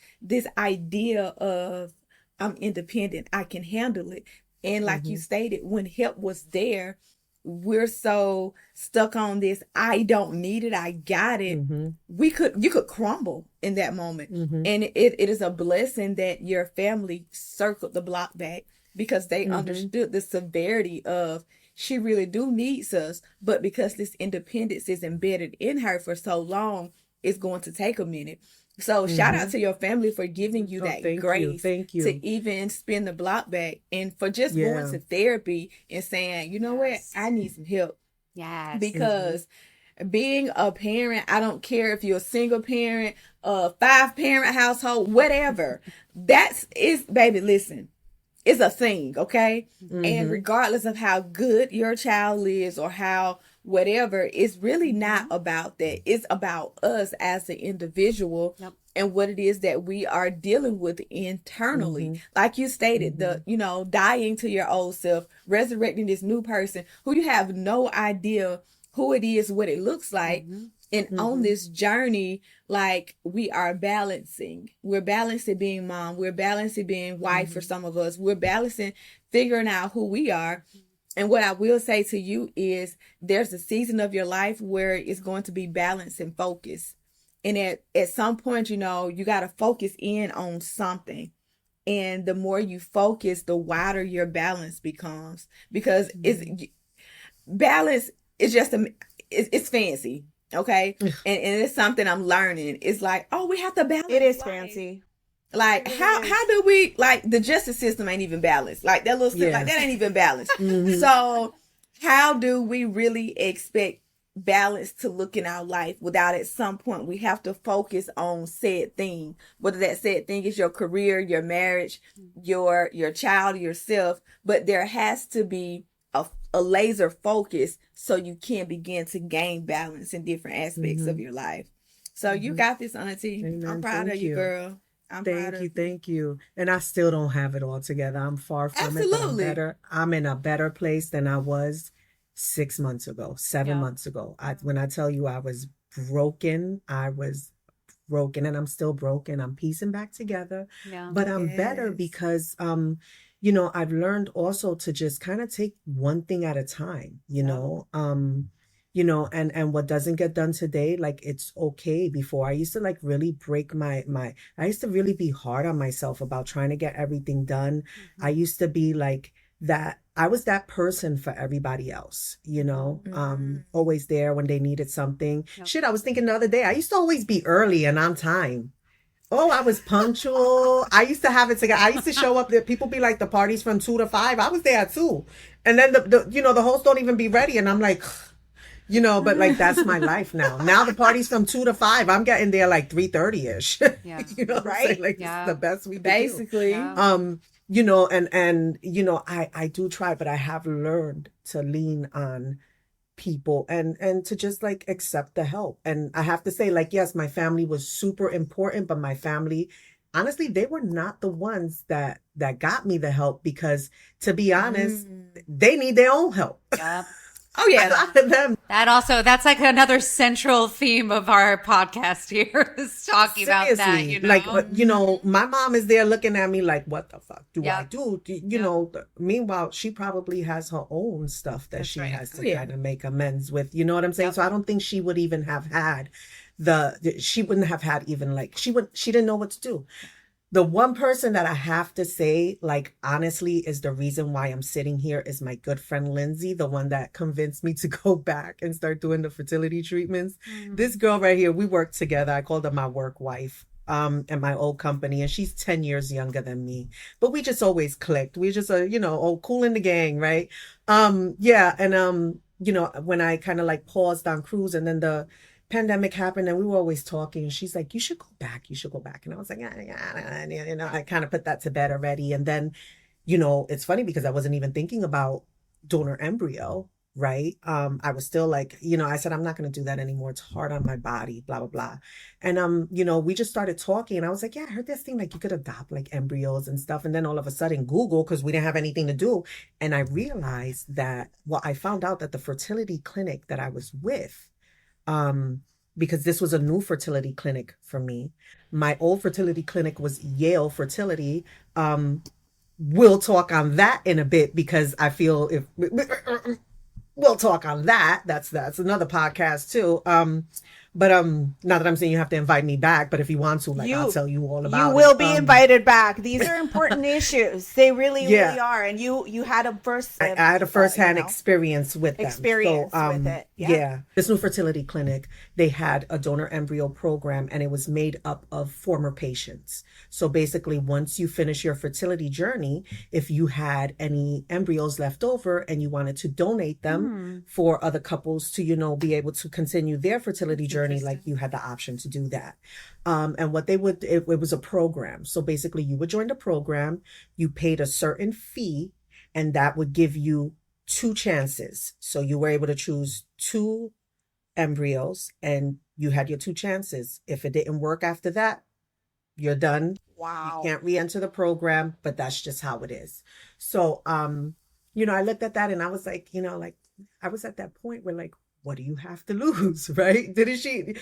idea of, I'm independent, I can handle it, and like you stated, when help was there, we're so stuck on this, I don't need it, I got it. You could crumble in that moment. And it is a blessing that your family circled the block back, because they understood the severity of, she really do needs us, but because this independence is embedded in her for so long, it's going to take a minute. So shout out to your family for giving you that grace thank you. to even spin the block back, and for just going to therapy and saying, you know what, I need some help. Yes. Because being a parent, I don't care if you're a single parent, a 5-parent household, whatever, baby, listen, it's a thing, okay? And regardless of how good your child is or how whatever, it's really not about that. It's about us as an individual and what it is that we are dealing with internally. Like you stated, dying to your old self, resurrecting this new person who you have no idea who it is, what it looks like. And on this journey, like, we are balancing. We're balancing being mom. We're balancing being wife for some of us. We're balancing figuring out who we are. And what I will say to you is there's a season of your life where it's going to be balance and focus. And at some point, you got to focus in on something. And the more you focus, the wider your balance becomes. Because balance is just it's fancy. Okay. And it's something I'm learning. It's like, oh, we have to balance. It is fancy. Like, how do we, like, the justice system ain't even balanced. Like, that little stuff, like, that ain't even balanced. So how do we really expect balance to look in our life without at some point we have to focus on said thing, whether that said thing is your career, your marriage, your child, yourself, but there has to be a laser focus so you can begin to gain balance in different aspects of your life. So you got this, Auntie. Amen. I'm proud of you, girl. Thank you. And I still don't have it all together. I'm far from it, but I'm better. I'm in a better place than I was 6 months ago, 7 months ago. When I tell you I was broken, and I'm still broken. I'm piecing back together, but I'm better because, I've learned also to just kind of take one thing at a time, and what doesn't get done today, like, it's okay. Before, I used to like really break I used to really be hard on myself about trying to get everything done. I used to be like that. I was that person for everybody else, always there when they needed something. Shit, I was thinking the other day, I used to always be early and on time. Oh, I was punctual. I used to have it together. I used to show up there. People be like, the party's from 2 to 5. I was there at 2. And then the host don't even be ready. And I'm like, but like, that's my life now. Now the party's from 2 to 5. I'm getting there like 3:30-ish. Yeah. Right? Like, it's the best we basically. Do. I do try, but I have learned to lean on people and to just like accept the help. And I have to say, like, yes, my family was super important, but my family, honestly, they were not the ones that got me the help, because, to be honest, they need their own help. Yep. Oh yeah. A lot of them. That's like another central theme of our podcast here, is talking about that. Like, my mom is there looking at me like, what the fuck do I do? Meanwhile, she probably has her own stuff that she has to kind of make amends with. You know what I'm saying? So I don't think she would even have had she wouldn't have had even like, she didn't know what to do. The one person that I have to say, like, honestly, is the reason why I'm sitting here is my good friend Lindsay, the one that convinced me to go back and start doing the fertility treatments. This girl right here, we worked together. I called her my work wife at my old company, and she's 10 years younger than me. But we just always clicked. We just, cool in the gang, right? When I kind of like paused on cruise, and then the pandemic happened, and we were always talking, and she's like, you should go back. And I was like, I kind of put that to bed already. And then, it's funny because I wasn't even thinking about donor embryo, right? I was still like, I said, I'm not going to do that anymore. It's hard on my body, blah, blah, blah. And, we just started talking, and I was like, yeah, I heard this thing, like, you could adopt like embryos and stuff. And then all of a sudden Google, because we didn't have anything to do. And I realized that, I found out that the fertility clinic that I was with, because this was a new fertility clinic for me. My old fertility clinic was Yale Fertility. We'll talk on that in a bit, because I feel we'll talk on that. That's another podcast too. But not that I'm saying you have to invite me back, but if you want to, like, I'll tell you all about it. You will be invited back. These are important issues. They really, really are. And you had a I had a first-hand experience with them. With it. Yeah. This new fertility clinic, they had a donor embryo program, and it was made up of former patients. So basically, once you finish your fertility journey, if you had any embryos left over and you wanted to donate them for other couples to, you know, be able to continue their fertility journey, like, you had the option to do that. And what they would, it was a program. So basically, you would join the program, you paid a certain fee, and that would give you 2 chances. So you were able to choose 2 embryos, and you had your 2 chances. If it didn't work after that, you're done. Wow. You can't re-enter the program, but that's just how it is. So, you know, I looked at that and I was like, you know, like, I was at that point where, like, what do you have to lose, right? Didn't she?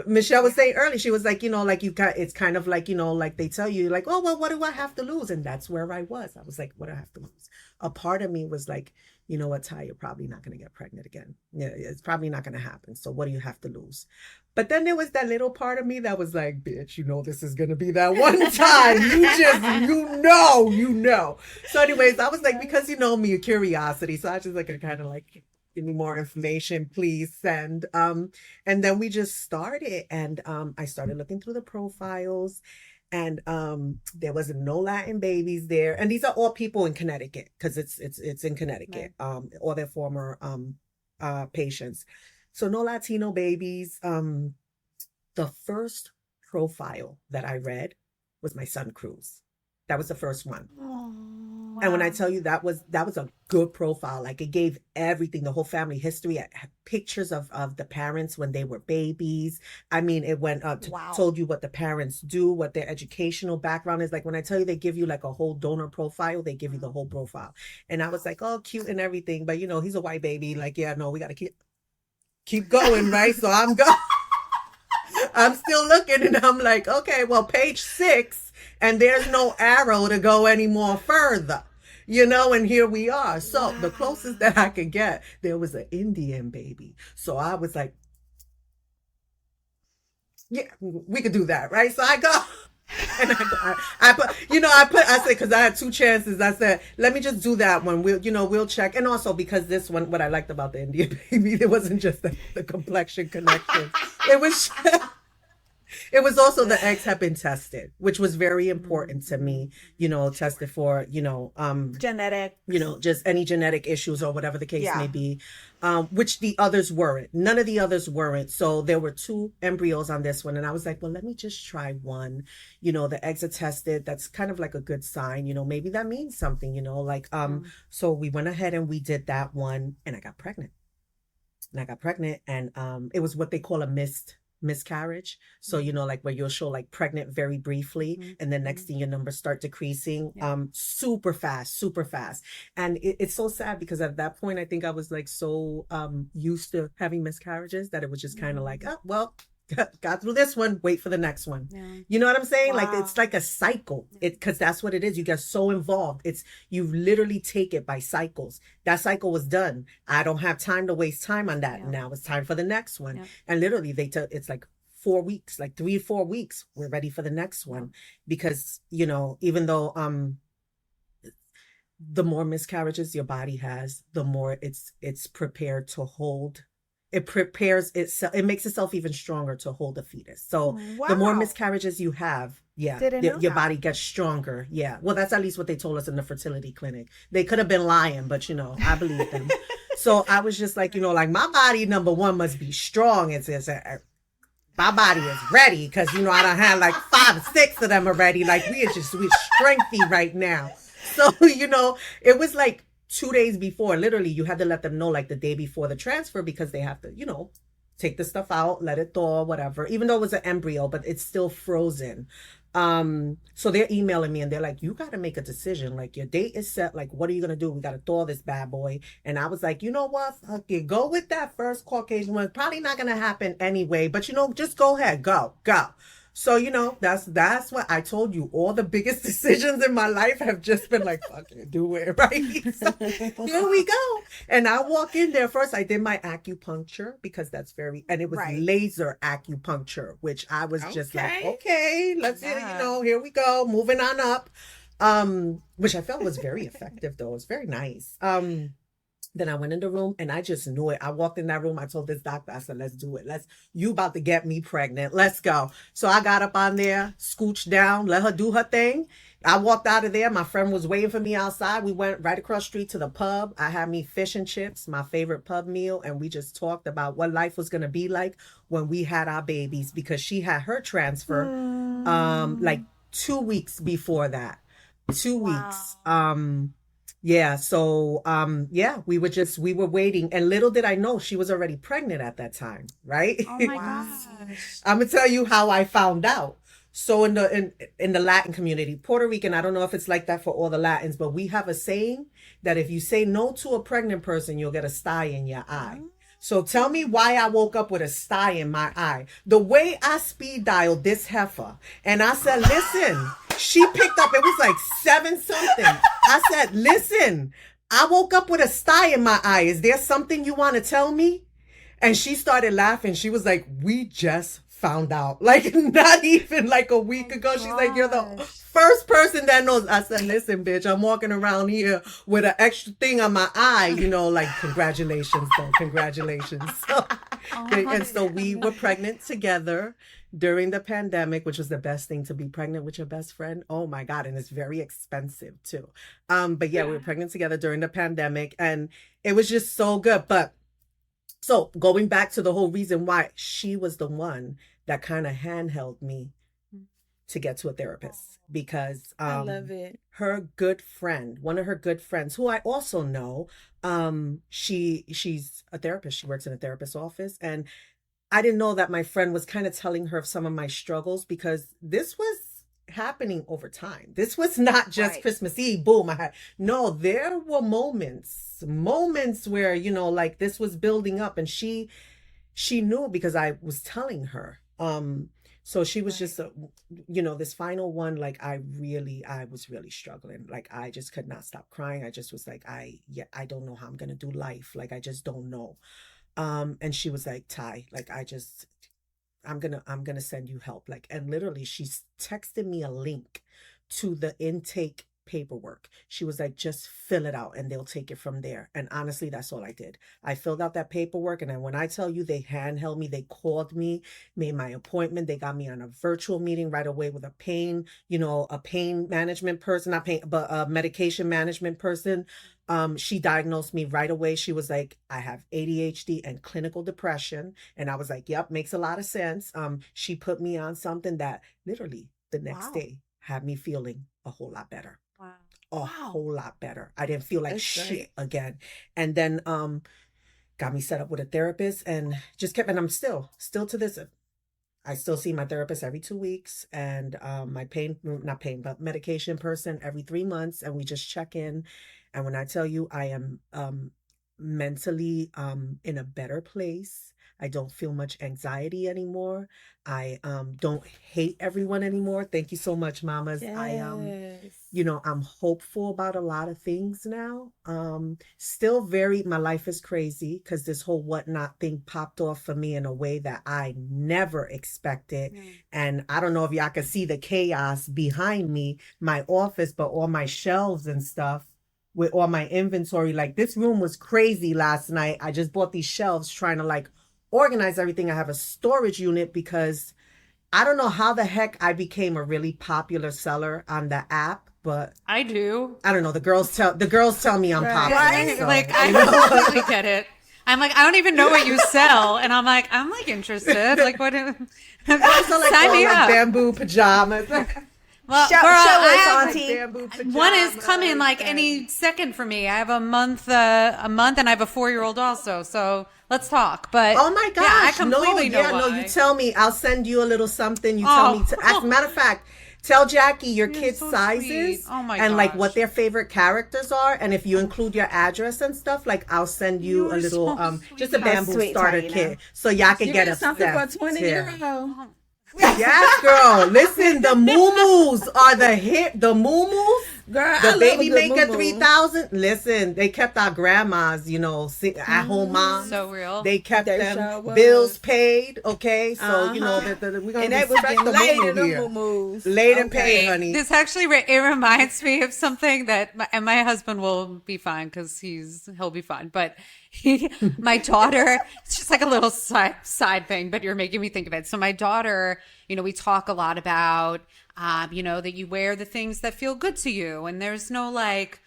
Michelle was saying earlier, she was like, you know, like, it's kind of like, you know, like they tell you, like, oh, well, what do I have to lose? And that's where I was. I was like, what do I have to lose? A part of me was like, you know what, Ty, you're probably not going to get pregnant again. Yeah, it's probably not going to happen. So what do you have to lose? But then there was that little part of me that was like, bitch, you know, this is going to be that one time. You know. So anyways, I was like, because you know me, curiosity. So I just like, kind of like, give me more information, please send. And then we just started, and I started looking through the profiles, and there was no Latin babies there, and these are all people in Connecticut, because it's in Connecticut, all their former patients. So no Latino babies. The first profile that I read was my son Cruz. That was the first one. Oh, wow. And when I tell you that was a good profile, like, it gave everything, the whole family history. I had pictures of the parents when they were babies. I mean, it went up to, told you what the parents do, what their educational background is. Like, when I tell you they give you like a whole donor profile, they give you the whole profile. And I was like, oh, cute and everything. But you know, he's a white baby. Like, yeah, no, we got to keep going, right? So I'm I'm still looking, and I'm like, okay, well, page 6, and there's no arrow to go any more further, you know, and here we are. So the closest that I could get, there was an Indian baby. So I was like, yeah, we could do that, right? So I go, and I said, because I had 2 chances, I said, let me just do that one. We'll check. And also because this one, what I liked about the Indian baby, it wasn't just the complexion connection. It was also the eggs have been tested, which was very important to me, you know, tested for, you know, genetic, you know, just any genetic issues or whatever the case may be, which the others weren't. None of the others weren't. So there were 2 embryos on this one. And I was like, well, let me just try one. You know, the eggs are tested. That's kind of like a good sign, you know, maybe that means something, you know, like, so we went ahead and we did that one, and I got pregnant. And it was what they call a miscarriage. So, you know, like where you'll show like pregnant very briefly, and then next thing your numbers start decreasing, super fast. And it's so sad, because at that point, I think I was like so used to having miscarriages that it was just kind of like, oh, well, got through this one, wait for the next one. You know what I'm saying? Like, it's like a cycle, because that's what it is. You get so involved. You literally take it by cycles. That cycle was done. I don't have time to waste time on that. Now it's time for the next one. And literally it's like 4 weeks, like 3-4 weeks, we're ready for the next one. Because, you know, even though the more miscarriages your body has, the more it's prepared to hold. It prepares itself. It makes itself even stronger to hold a fetus. So the more miscarriages you have, your body gets stronger. Yeah. Well, that's at least what they told us in the fertility clinic. They could have been lying, but you know, I believe them. So I was just like, you know, like, my body, number one, must be strong. My body is ready, because, you know, I done had like 5 or 6 of them already. Like, we're strengthy right now. So, you know, it was like 2 days before, literally, you had to let them know like the day before the transfer, because they have to, you know, take the stuff out, let it thaw, whatever, even though it was an embryo, but it's still frozen. So they're emailing me and they're like, you got to make a decision. Like, your date is set. Like, what are you going to do? We got to thaw this bad boy. And I was like, you know what? Fuck it. Go with that first Caucasian one. Probably not going to happen anyway, but you know, just go ahead. Go. So, that's what I told you. All the biggest decisions in my life have just been like, fuck it, do it, right? So here we go. And I walk in there first. I did my acupuncture because that's and it was laser acupuncture, which I was just like, okay, let's, here we go, moving on up. Which I felt was very effective though. It was very nice. Then I went in the room and I just knew it. I walked in that room. I told this doctor, I said, let's do it. You about to get me pregnant. Let's go. So I got up on there, scooched down, let her do her thing. I walked out of there. My friend was waiting for me outside. We went right across the street to the pub. I had me fish and chips, my favorite pub meal. And we just talked about what life was going to be like when we had our babies, because she had her transfer, like 2 weeks before that. 2 weeks. Yeah. So, we were waiting, and little did I know she was already pregnant at that time. Right. Oh my gosh. I'm gonna tell you how I found out. So in the Latin community, Puerto Rican, I don't know if it's like that for all the Latins, but we have a saying that if you say no to a pregnant person, you'll get a sty in your eye. So tell me why I woke up with a sty in my eye. The way I speed dialed this heifer, and I said, listen, she picked up, it was like 7 something. I said, listen, I woke up with a sty in my eye. Is there something you want to tell me? And she started laughing. She was like, we just found out. Like, not even like a week ago. She's like, you're the first person that knows. I said, listen, bitch, I'm walking around here with an extra thing on my eye, like, congratulations, though. Congratulations. So, and so we were pregnant together during the pandemic, which was the best thing, to be pregnant with your best friend. Oh my God. And it's very expensive too. But yeah, we were pregnant together during the pandemic, and it was just so good. But so going back to the whole reason why, she was the one that kind of handheld me to get to a therapist, because I love it. Her good friend, one of her good friends, who I also know, she's a therapist. She works in a therapist's office, and I didn't know that my friend was kind of telling her of some of my struggles, because this was happening over time. This was not just Christmas Eve, boom, no, there were moments where, like, this was building up, and she knew because I was telling her. So she was just, this final one, like, I was really struggling. Like, I just could not stop crying. I just was like, I don't know how I'm going to do life. Like, I just don't know. And she was like, Ty, like, I'm gonna send you help. Like, and literally she's texted me a link to the intake paperwork. She was like, just fill it out and they'll take it from there. And honestly, that's all I did. I filled out that paperwork, and then when I tell you, they handheld me, they called me, made my appointment. They got me on a virtual meeting right away with a pain management person, but a medication management person. She diagnosed me right away. She was like, I have ADHD and clinical depression. And I was like, yep, makes a lot of sense. She put me on something that literally the next day had me feeling a whole lot better. Wow. A whole lot better. I didn't feel like shit again. And then got me set up with a therapist, and just kept, and I'm still to this. I still see my therapist every 2 weeks, and my medication person every 3 months, and we just check in. And when I tell you, I am mentally in a better place. I don't feel much anxiety anymore. I don't hate everyone anymore. Thank you so much, mamas. Yes. I'm hopeful about a lot of things now. Still my life is crazy, because this whole whatnot thing popped off for me in a way that I never expected. And I don't know if y'all can see the chaos behind me, my office, but all my shelves and stuff with all my inventory. Like, this room was crazy last night. I just bought these shelves trying to, like, organize everything. I have a storage unit because I don't know how the heck I became a really popular seller on the app, but I do. I don't know. The girls tell me I'm popular. Right? So, like, I completely get it. I'm like, I don't even know what you sell, and I'm like interested. Like, what? So, like, sign me up. Bamboo pajamas. Well, show us, Auntie. One is coming like any second for me. I have a month, and I have a 4-year-old also. So let's talk. But oh my gosh, I completely know why. you tell me. I'll send you a little something. You tell me. As a matter of fact, tell Jackie your kids' so sizes and like what their favorite characters are, and if you include your address and stuff, like, I'll send you a little just a bamboo starter kit, so y'all can get something for €20. Yes, girl. Listen, the moo-moos are the hit. The moo-moos, Girl, the I baby love a good maker moo-moo. 3000. Listen, they kept our grandmas, at home moms. So real. They kept They them sure was. bills paid. Okay, so we're Uh-huh. gonna And they was respect getting the laid in moo-moo them here. moo-moos. Laid and paid, honey. This actually it reminds me of something that my husband will be fine because he'll be fine. But my daughter, it's just like a little side thing, but you're making me think of it. So my daughter, we talk a lot about, that you wear the things that feel good to you, and there's no like,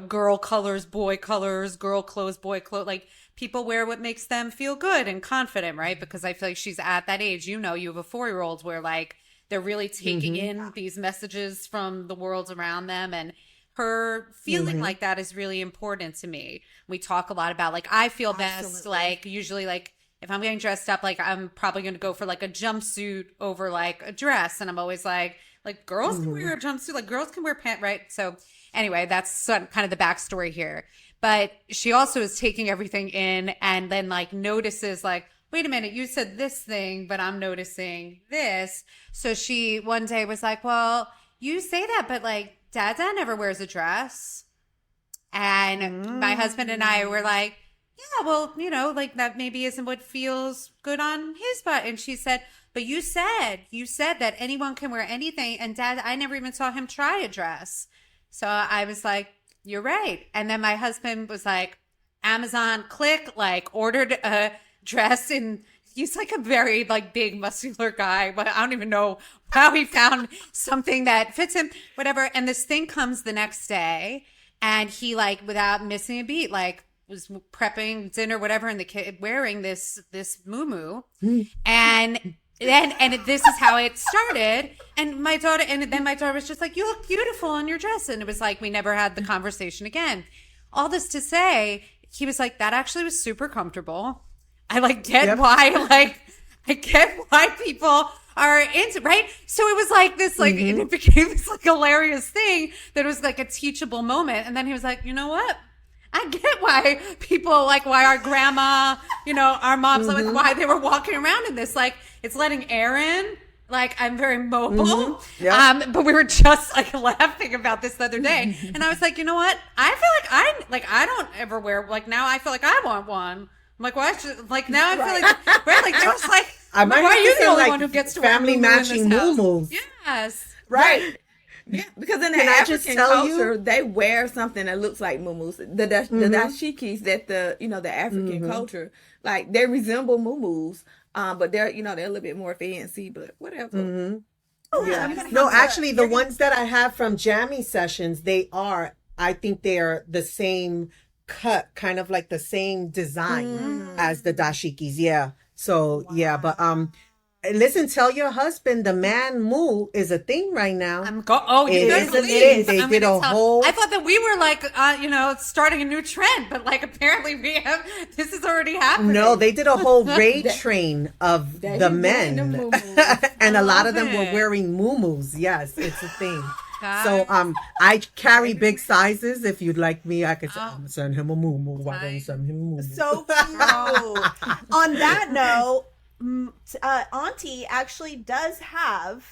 girl colors, boy colors, girl clothes, boy clothes. Like people wear what makes them feel good and confident, right? Because I feel like she's at that age. You have a 4-year-old where like they're really taking in these messages from the world around them, and her feeling like that is really important to me. We talk a lot about like I feel best, like usually like if I'm getting dressed up, like I'm probably going to go for like a jumpsuit over like a dress, and I'm always like girls can wear a jumpsuit, like girls can wear pants, right? So anyway, that's kind of the backstory here. But she also is taking everything in and then like notices like, wait a minute, you said this thing, but I'm noticing this. So she one day was like, well, you say that, but like Dada never wears a dress. And my husband and I were like, yeah, well, like that maybe isn't what feels good on his butt. And she said, but you said that anyone can wear anything. And Dad, I never even saw him try a dress. So I was like, you're right. And then my husband was like, Amazon, click, like ordered a dress, and he's like a very like big muscular guy, but I don't even know how he found something that fits him, whatever. And this thing comes the next day, and he like without missing a beat, like was prepping dinner, whatever, and the kid wearing this muumuu, and this is how it started. And then my daughter was just like, you look beautiful in your dress. And it was like, we never had the conversation again. All this to say, he was like, that actually was super comfortable. I like get why, like, I get why people are into, right? So it was like this, like, and it became this like hilarious thing that was like a teachable moment. And then he was like, you know what? I get why people like why our grandma, our moms, like why they were walking around in this. Like it's letting air in. Like I'm very mobile. But we were just like laughing about this the other day, and I was like, you know what? I feel like I don't ever wear like now. I feel like I want one. I'm like, well, like now I feel like right, like there was like, why are you the only one who gets to family wear matching moo-moos? Yes, Right. Yeah, because in the Can I just African tell you? culture, they wear something that looks like muumuus. The dashikis that the African culture, like they resemble muumuus, but they're they're a little bit more fancy, but whatever. Oh, Yeah. No, actually, the ones that I have from Jammy Sessions, I think they're the same cut, kind of like the same design as the dashikis. Yeah. So, yeah, but listen, tell your husband the man moo is a thing right now. you It better is a believe. thing. They I'm did gonna a tell- whole. I thought that we were like, starting a new trend, but like apparently this is already happening. No, they did a whole raid train of They the be wearing them men, muumuus. and a lot of them love were it. wearing muumuus. Yes, it's a thing. God. So I carry big sizes. If you'd like me, I could I'm gonna send him a muumuu. Why don't you send him a muumuu? So cute. On that note, Auntie actually does have.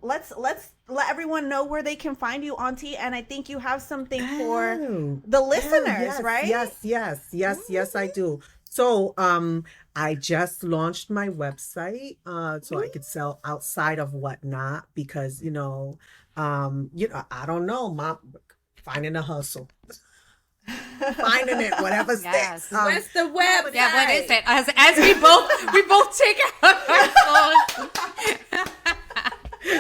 Let's let everyone know where they can find you, Auntie. And I think you have something for the listeners, yes, right? Yes, I do. So I just launched my website so I could sell outside of Whatnot because I don't know, mom, finding a hustle. Finding it, whatever Yes. sticks. What's the website? Yeah, what is it? As we both take out our phones.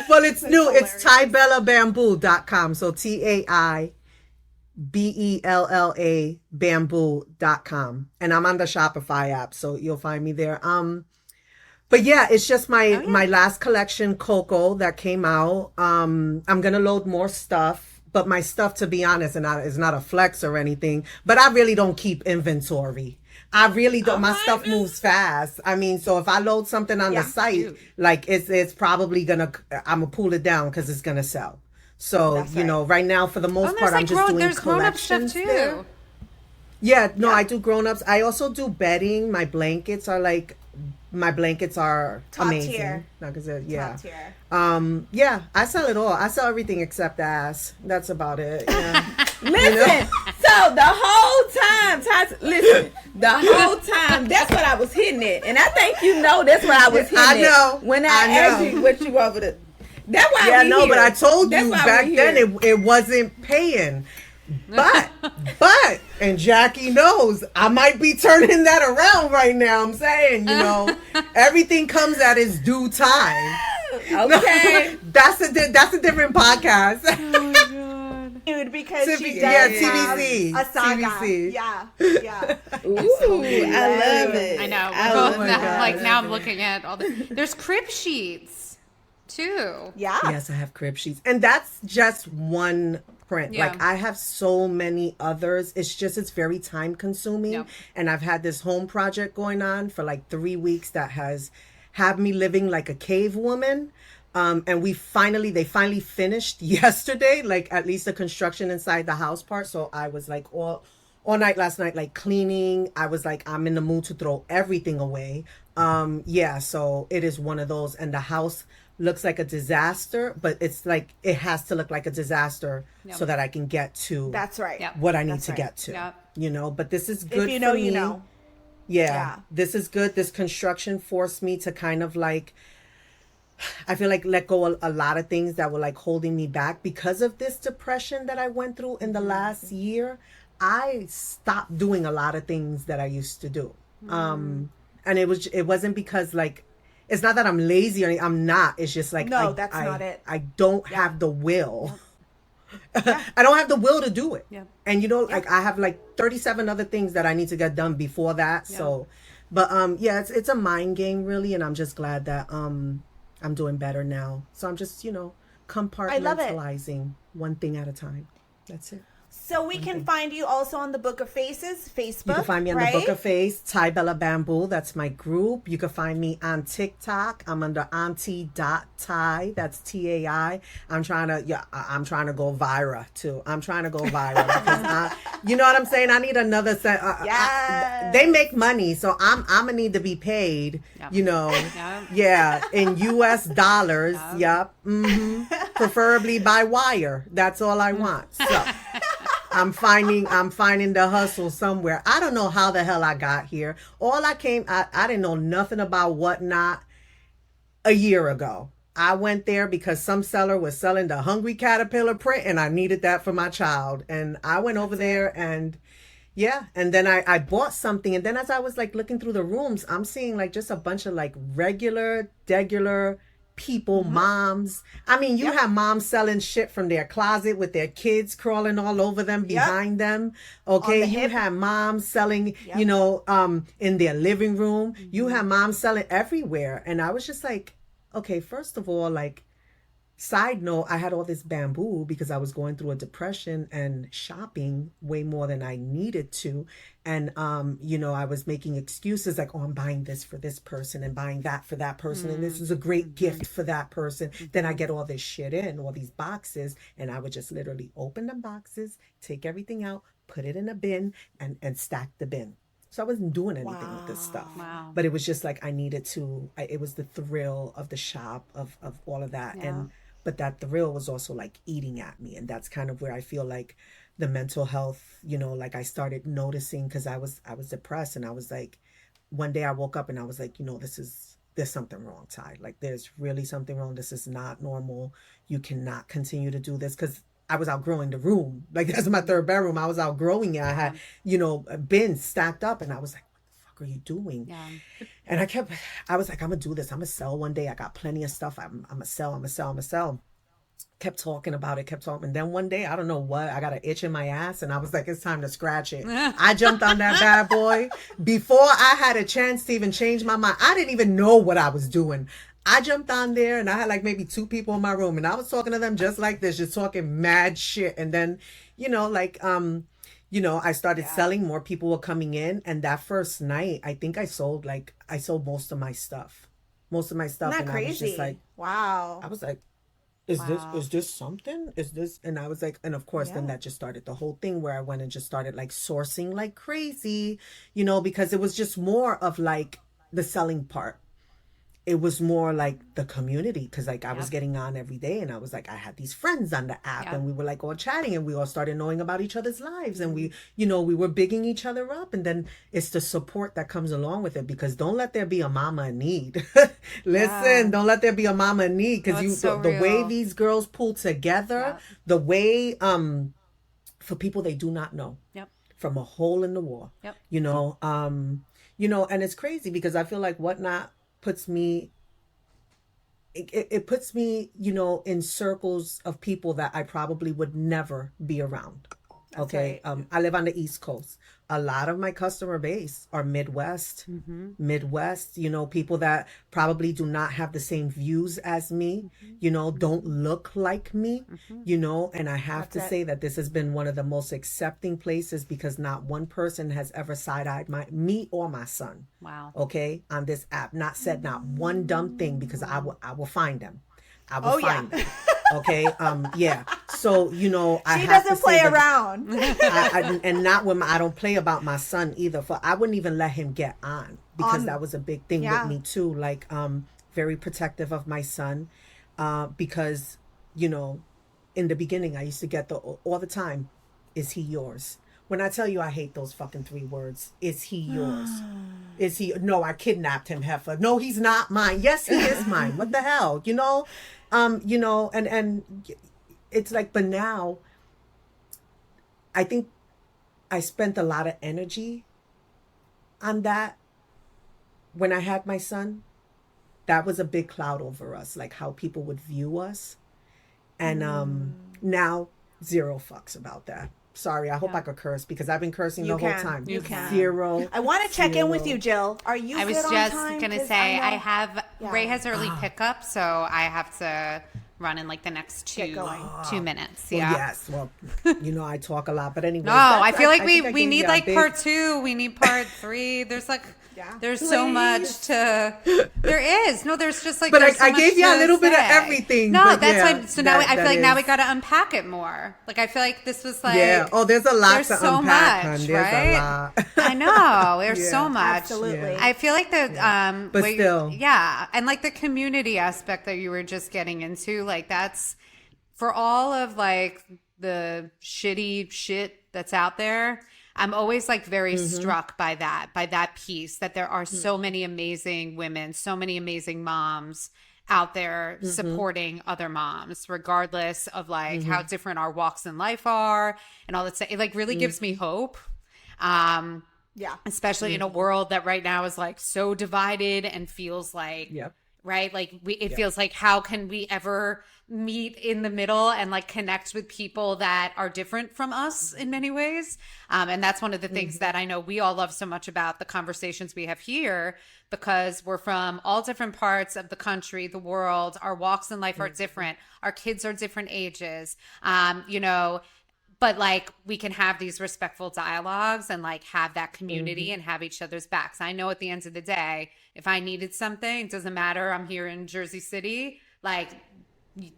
Well, it's new. It's TaibellaBamboo.com. So TAIBELLA bamboo.com. And I'm on the Shopify app, so you'll find me there. But yeah, it's just my last collection, Coco, that came out. I'm gonna load more stuff. But my stuff, to be honest, is not a flex or anything. But I really don't keep inventory. I really don't. My stuff moves fast. I mean, so if I load something on the site, like it's probably I'm gonna pull it down because it's gonna sell. So right now, for the most part, I'm just doing there's grown-up stuff collections too. there. Yeah, no, I do grown-ups. I also do bedding. My blankets are Top amazing. tier. Like I said, yeah. Top tier. Yeah, I sell it all. I sell everything except ass. That's about it. Yeah. Listen, so the whole time, listen, the whole time, that's what I was hitting at. And I think that's what I was hitting I know. at. When I asked you what you over the... That's why Yeah, we no, here. but I told That's you why back we then here. it wasn't paying. But, and Jackie knows, I might be turning that around right now. I'm saying, everything comes at its due time. Okay. That's a different podcast. Dude, because she does TBC. have a saga. TBC. Yeah. Ooh, I love it. I know. I We're love both it. now, like now I'm looking at all there's crib sheets too. Yeah. Yes, I have crib sheets. And that's just one print. Yeah. Like I have so many others. It's very time consuming. Yep. And I've had this home project going on for like 3 weeks that has had me living like a cave woman. And they finally finished yesterday, like at least the construction inside the house part. So I was like all night last night, like cleaning. I was like, I'm in the mood to throw everything away. So it is one of those. And the house looks like a disaster, but it's like, it has to look like a disaster so that I can get to That's right. Yep. what I need That's to right. get to, Yep. but this is good If you know, for me. you know. Yeah, this is good. This construction forced me to kind of like, I feel like let go a lot of things that were like holding me back because of this depression that I went through in the last year. I stopped doing a lot of things that I used to do. And it wasn't because like, it's not that I'm lazy or I'm not. It's just like, No, that's not it. I don't have the will. I don't have the will to do it. Yeah. And like I have like 37 other things that I need to get done before that. Yeah. So, but it's a mind game really. And I'm just glad that, I'm doing better now. So I'm just, compartmentalizing one thing at a time. That's it. So we can find you also on the Book of Faces Facebook. You can find me on the Book of Face, Taibella Bamboo. That's my group. You can find me on TikTok. I'm under Auntie.Tai. That's TAI. I'm trying to go viral too. I'm trying to go viral because you know what I'm saying? I need another set. Yes. They make money, so I'm gonna need to be paid. Yeah. In US dollars. Yep. Preferably by wire. That's all I want. So. I'm finding the hustle somewhere. I don't know how the hell I got here. I didn't know nothing about Whatnot a year ago. I went there because some seller was selling the Hungry Caterpillar print and I needed that for my child. And I went over there and then I bought something. And then as I was like looking through the rooms, I'm seeing like just a bunch of like regular people, moms. I mean, you have moms selling shit from their closet with their kids crawling all over them, behind them. Okay. You have moms selling, in their living room. You have moms selling everywhere. And I was just like, okay, first of all, like, side note, I had all this bamboo because I was going through a depression and shopping way more than I needed to. And, I was making excuses like, oh, I'm buying this for this person and buying that for that person. And this is a great gift for that person. Then I get all this shit in, all these boxes. And I would just literally open the boxes, take everything out, put it in a bin and stack the bin. So I wasn't doing anything with this stuff. Wow. But it was just like I needed to, it was the thrill of the shop, of all of that. Yeah. But that thrill was also like eating at me. And that's kind of where I feel like the mental health, like I started noticing because I was depressed and I was like, one day I woke up and I was like, there's something wrong, Ty. Like there's really something wrong. This is not normal. You cannot continue to do this because I was outgrowing the room. Like that's my third bedroom. I was outgrowing it. I had, bins stacked up and I was like, what the fuck are you doing? Yeah. And I was like, I'm going to do this. I'm going to sell one day. I got plenty of stuff. I'm going to sell. Kept talking about it, And then one day, I don't know what, I got an itch in my ass and I was like, it's time to scratch it. I jumped on that bad boy. Before I had a chance to even change my mind, I didn't even know what I was doing. I jumped on there and I had like maybe 2 people in my room and I was talking to them just like this, just talking mad shit. And then, I started selling, more people were coming in. And that first night, I think I sold most of my stuff. Isn't that and crazy? I was just like, wow. I was like, is this something? Is this? And I was like, and of course, then that just started the whole thing where I went and just started like sourcing like crazy, because it was just more of like the selling part. It was more like the community, because like I was getting on every day, and I was like, I had these friends on the app, and we were like all chatting, and we all started knowing about each other's lives, and we were bigging each other up. And then it's the support that comes along with it, because don't let there be a mama in need. Listen, don't let there be a mama in need, because the way these girls pull together, the way for people they do not know, from a hole in the wall, and it's crazy because I feel like Whatnot puts me, it puts me, in circles of people that I probably would never be around. That's right. I live on the East Coast. A lot of my customer base are Midwest, people that probably do not have the same views as me, don't look like me, and I have to say that this has been one of the most accepting places, because not one person has ever side-eyed me or my son. Wow. Okay. On this app, not said not one dumb thing, because I will find them. I will find them. Okay. So, she doesn't play around. And not when I don't play about my son either. I wouldn't even let him get on, because that was a big thing with me too. Like, very protective of my son, because, in the beginning I used to get all the time, is he yours? When I tell you I hate those fucking 3 words, is he yours? No, I kidnapped him, heifer. No, he's not mine. Yes, he is mine. What the hell? And it's like, but now I think I spent a lot of energy on that when I had my son. That was a big cloud over us, like how people would view us. And now, 0 fucks about that. Sorry, I hope I could curse, because I've been cursing the whole time. You can. 0. I want to check in with you, Jill. Are you? I was just gonna say I have Ray has early pickup, so I have to run in like the next 2 minutes. Well, yes. Well, I talk a lot, but anyway. No, I feel like we need like part 2. We need part 3. There's like. There's so much to. There is there's just like. But I gave you a little bit of everything. No, that's why. So now I feel like now we got to unpack it more. Like I feel like this was like. Yeah. Oh, there's a lot to so unpack. Much, There's right? a lot. I know. There's so much. Absolutely. I feel like the But still. Yeah, and like the community aspect that you were just getting into, like that's for all of like the shitty shit that's out there. I'm always like very struck by that piece, that there are so many amazing women, so many amazing moms out there supporting other moms, regardless of like how different our walks in life are and all that stuff. It like really gives me hope. Especially in a world that right now is like so divided and feels like, right? Like it feels like, how can we ever meet in the middle and like connect with people that are different from us in many ways? And that's one of the things that I know we all love so much about the conversations we have here, because we're from all different parts of the country, the world. Our walks in life are different. Our kids are different ages, but like we can have these respectful dialogues and like have that community and have each other's backs. I know at the end of the day, if I needed something, it doesn't matter. I'm here in Jersey City, like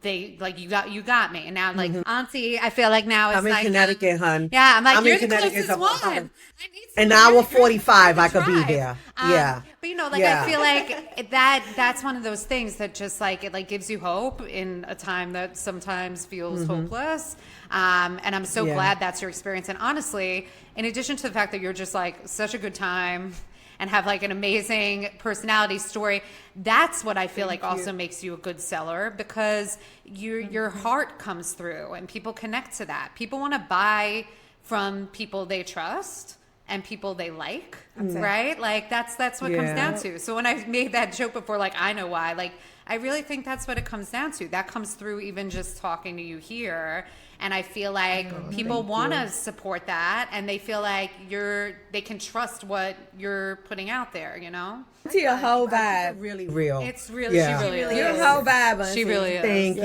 they like you got me. And now like Auntie, I feel like now it's I'm in like Connecticut, hun. Yeah, I'm like, I'm you're in the Connecticut. closest one. I need An hour 45, I could be there. Yeah. But I feel like that's one of those things that just like it like gives you hope in a time that sometimes feels hopeless. And I'm so glad that's your experience. And honestly, in addition to the fact that you're just like such a good time and have like an amazing personality story, that's what I feel like also makes you a good seller, because your heart comes through and people connect to that. People want to buy from people they trust and people they like, right? Like that's what it comes down to. So when I made that joke before, like I know why, like I really think that's what it comes down to. That comes through even just talking to you here. And I feel like people want to support that, and they feel like they can trust what you're putting out there, To your whole vibe. Really real. It's really, she really is. Your whole vibe. She really is. Thank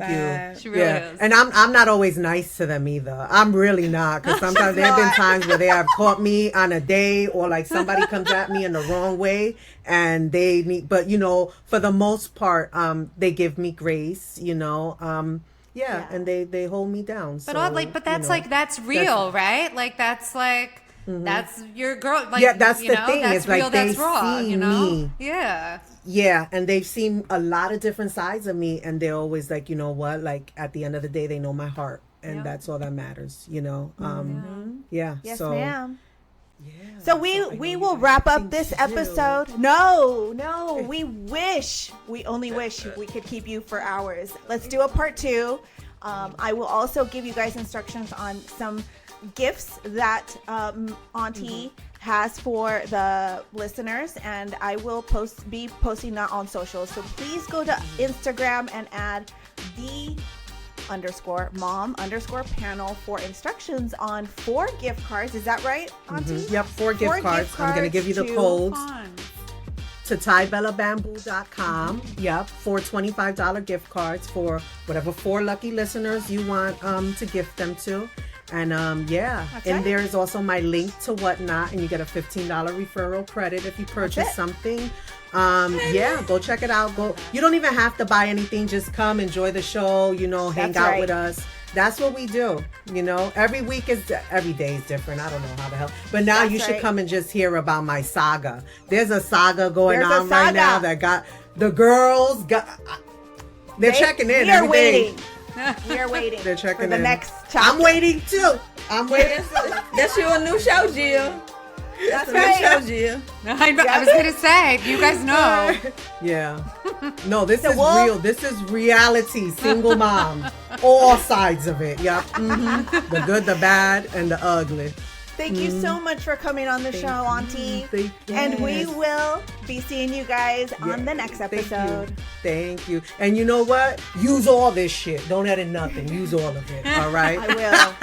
you. She really is. And I'm not always nice to them either. I'm really not, because sometimes there have been times where they have caught me on a day or like Like somebody comes at me in the wrong way and they need, but you know, for the most part, they give me grace, you know, and they hold me down. But so, but that's you know, like, that's real, right? Like that's like, that's your girl. Like, yeah, that's you the know, thing. That's it's real, like they that's raw, see you know? me. Yeah. Yeah, and they've seen a lot of different sides of me, and they're always like, you know what? Like at the end of the day, they know my heart, and that's all that matters, you know. Yeah. Yes, so, ma'am. Yeah. So we will wrap up this episode. No, we only wish we could keep you for hours. Let's do a part 2. I will also give you guys instructions on some gifts that Auntie has for the listeners, and I will be posting that on social. So please go to Instagram and add _mom_panel for instructions on 4 gift cards. Is that right, Auntie? Yep, 4 gift cards. I'm going to give you the codes to TaibellaBamboo.com. Yep, 4 $25 gift cards for whatever 4 lucky listeners you want to gift them to. And and there is also my link to Whatnot, and you get a $15 referral credit if you purchase something. Go check it out. You don't even have to buy anything. Just come, enjoy the show, you know, hang out with us. That's what we do. You know, every day is different. I don't know how the hell, but now you should come and just hear about my saga. There's a saga going on right now that got the girls they're checking in. We are waiting. We are waiting. They're checking for the in. next chapter. I'm waiting too. I'm waiting. That's your new show, Jill. That's New show, Jill. I was going to say, you guys know. Yeah. No, this is real. This is reality. Single mom. All sides of it. Yep. The good, the bad, and the ugly. Thank you so much for coming on the show, Auntie. And we will be seeing you guys on the next episode. Thank you. And you know what? Use all this shit. Don't edit nothing. Use all of it. All right? I will.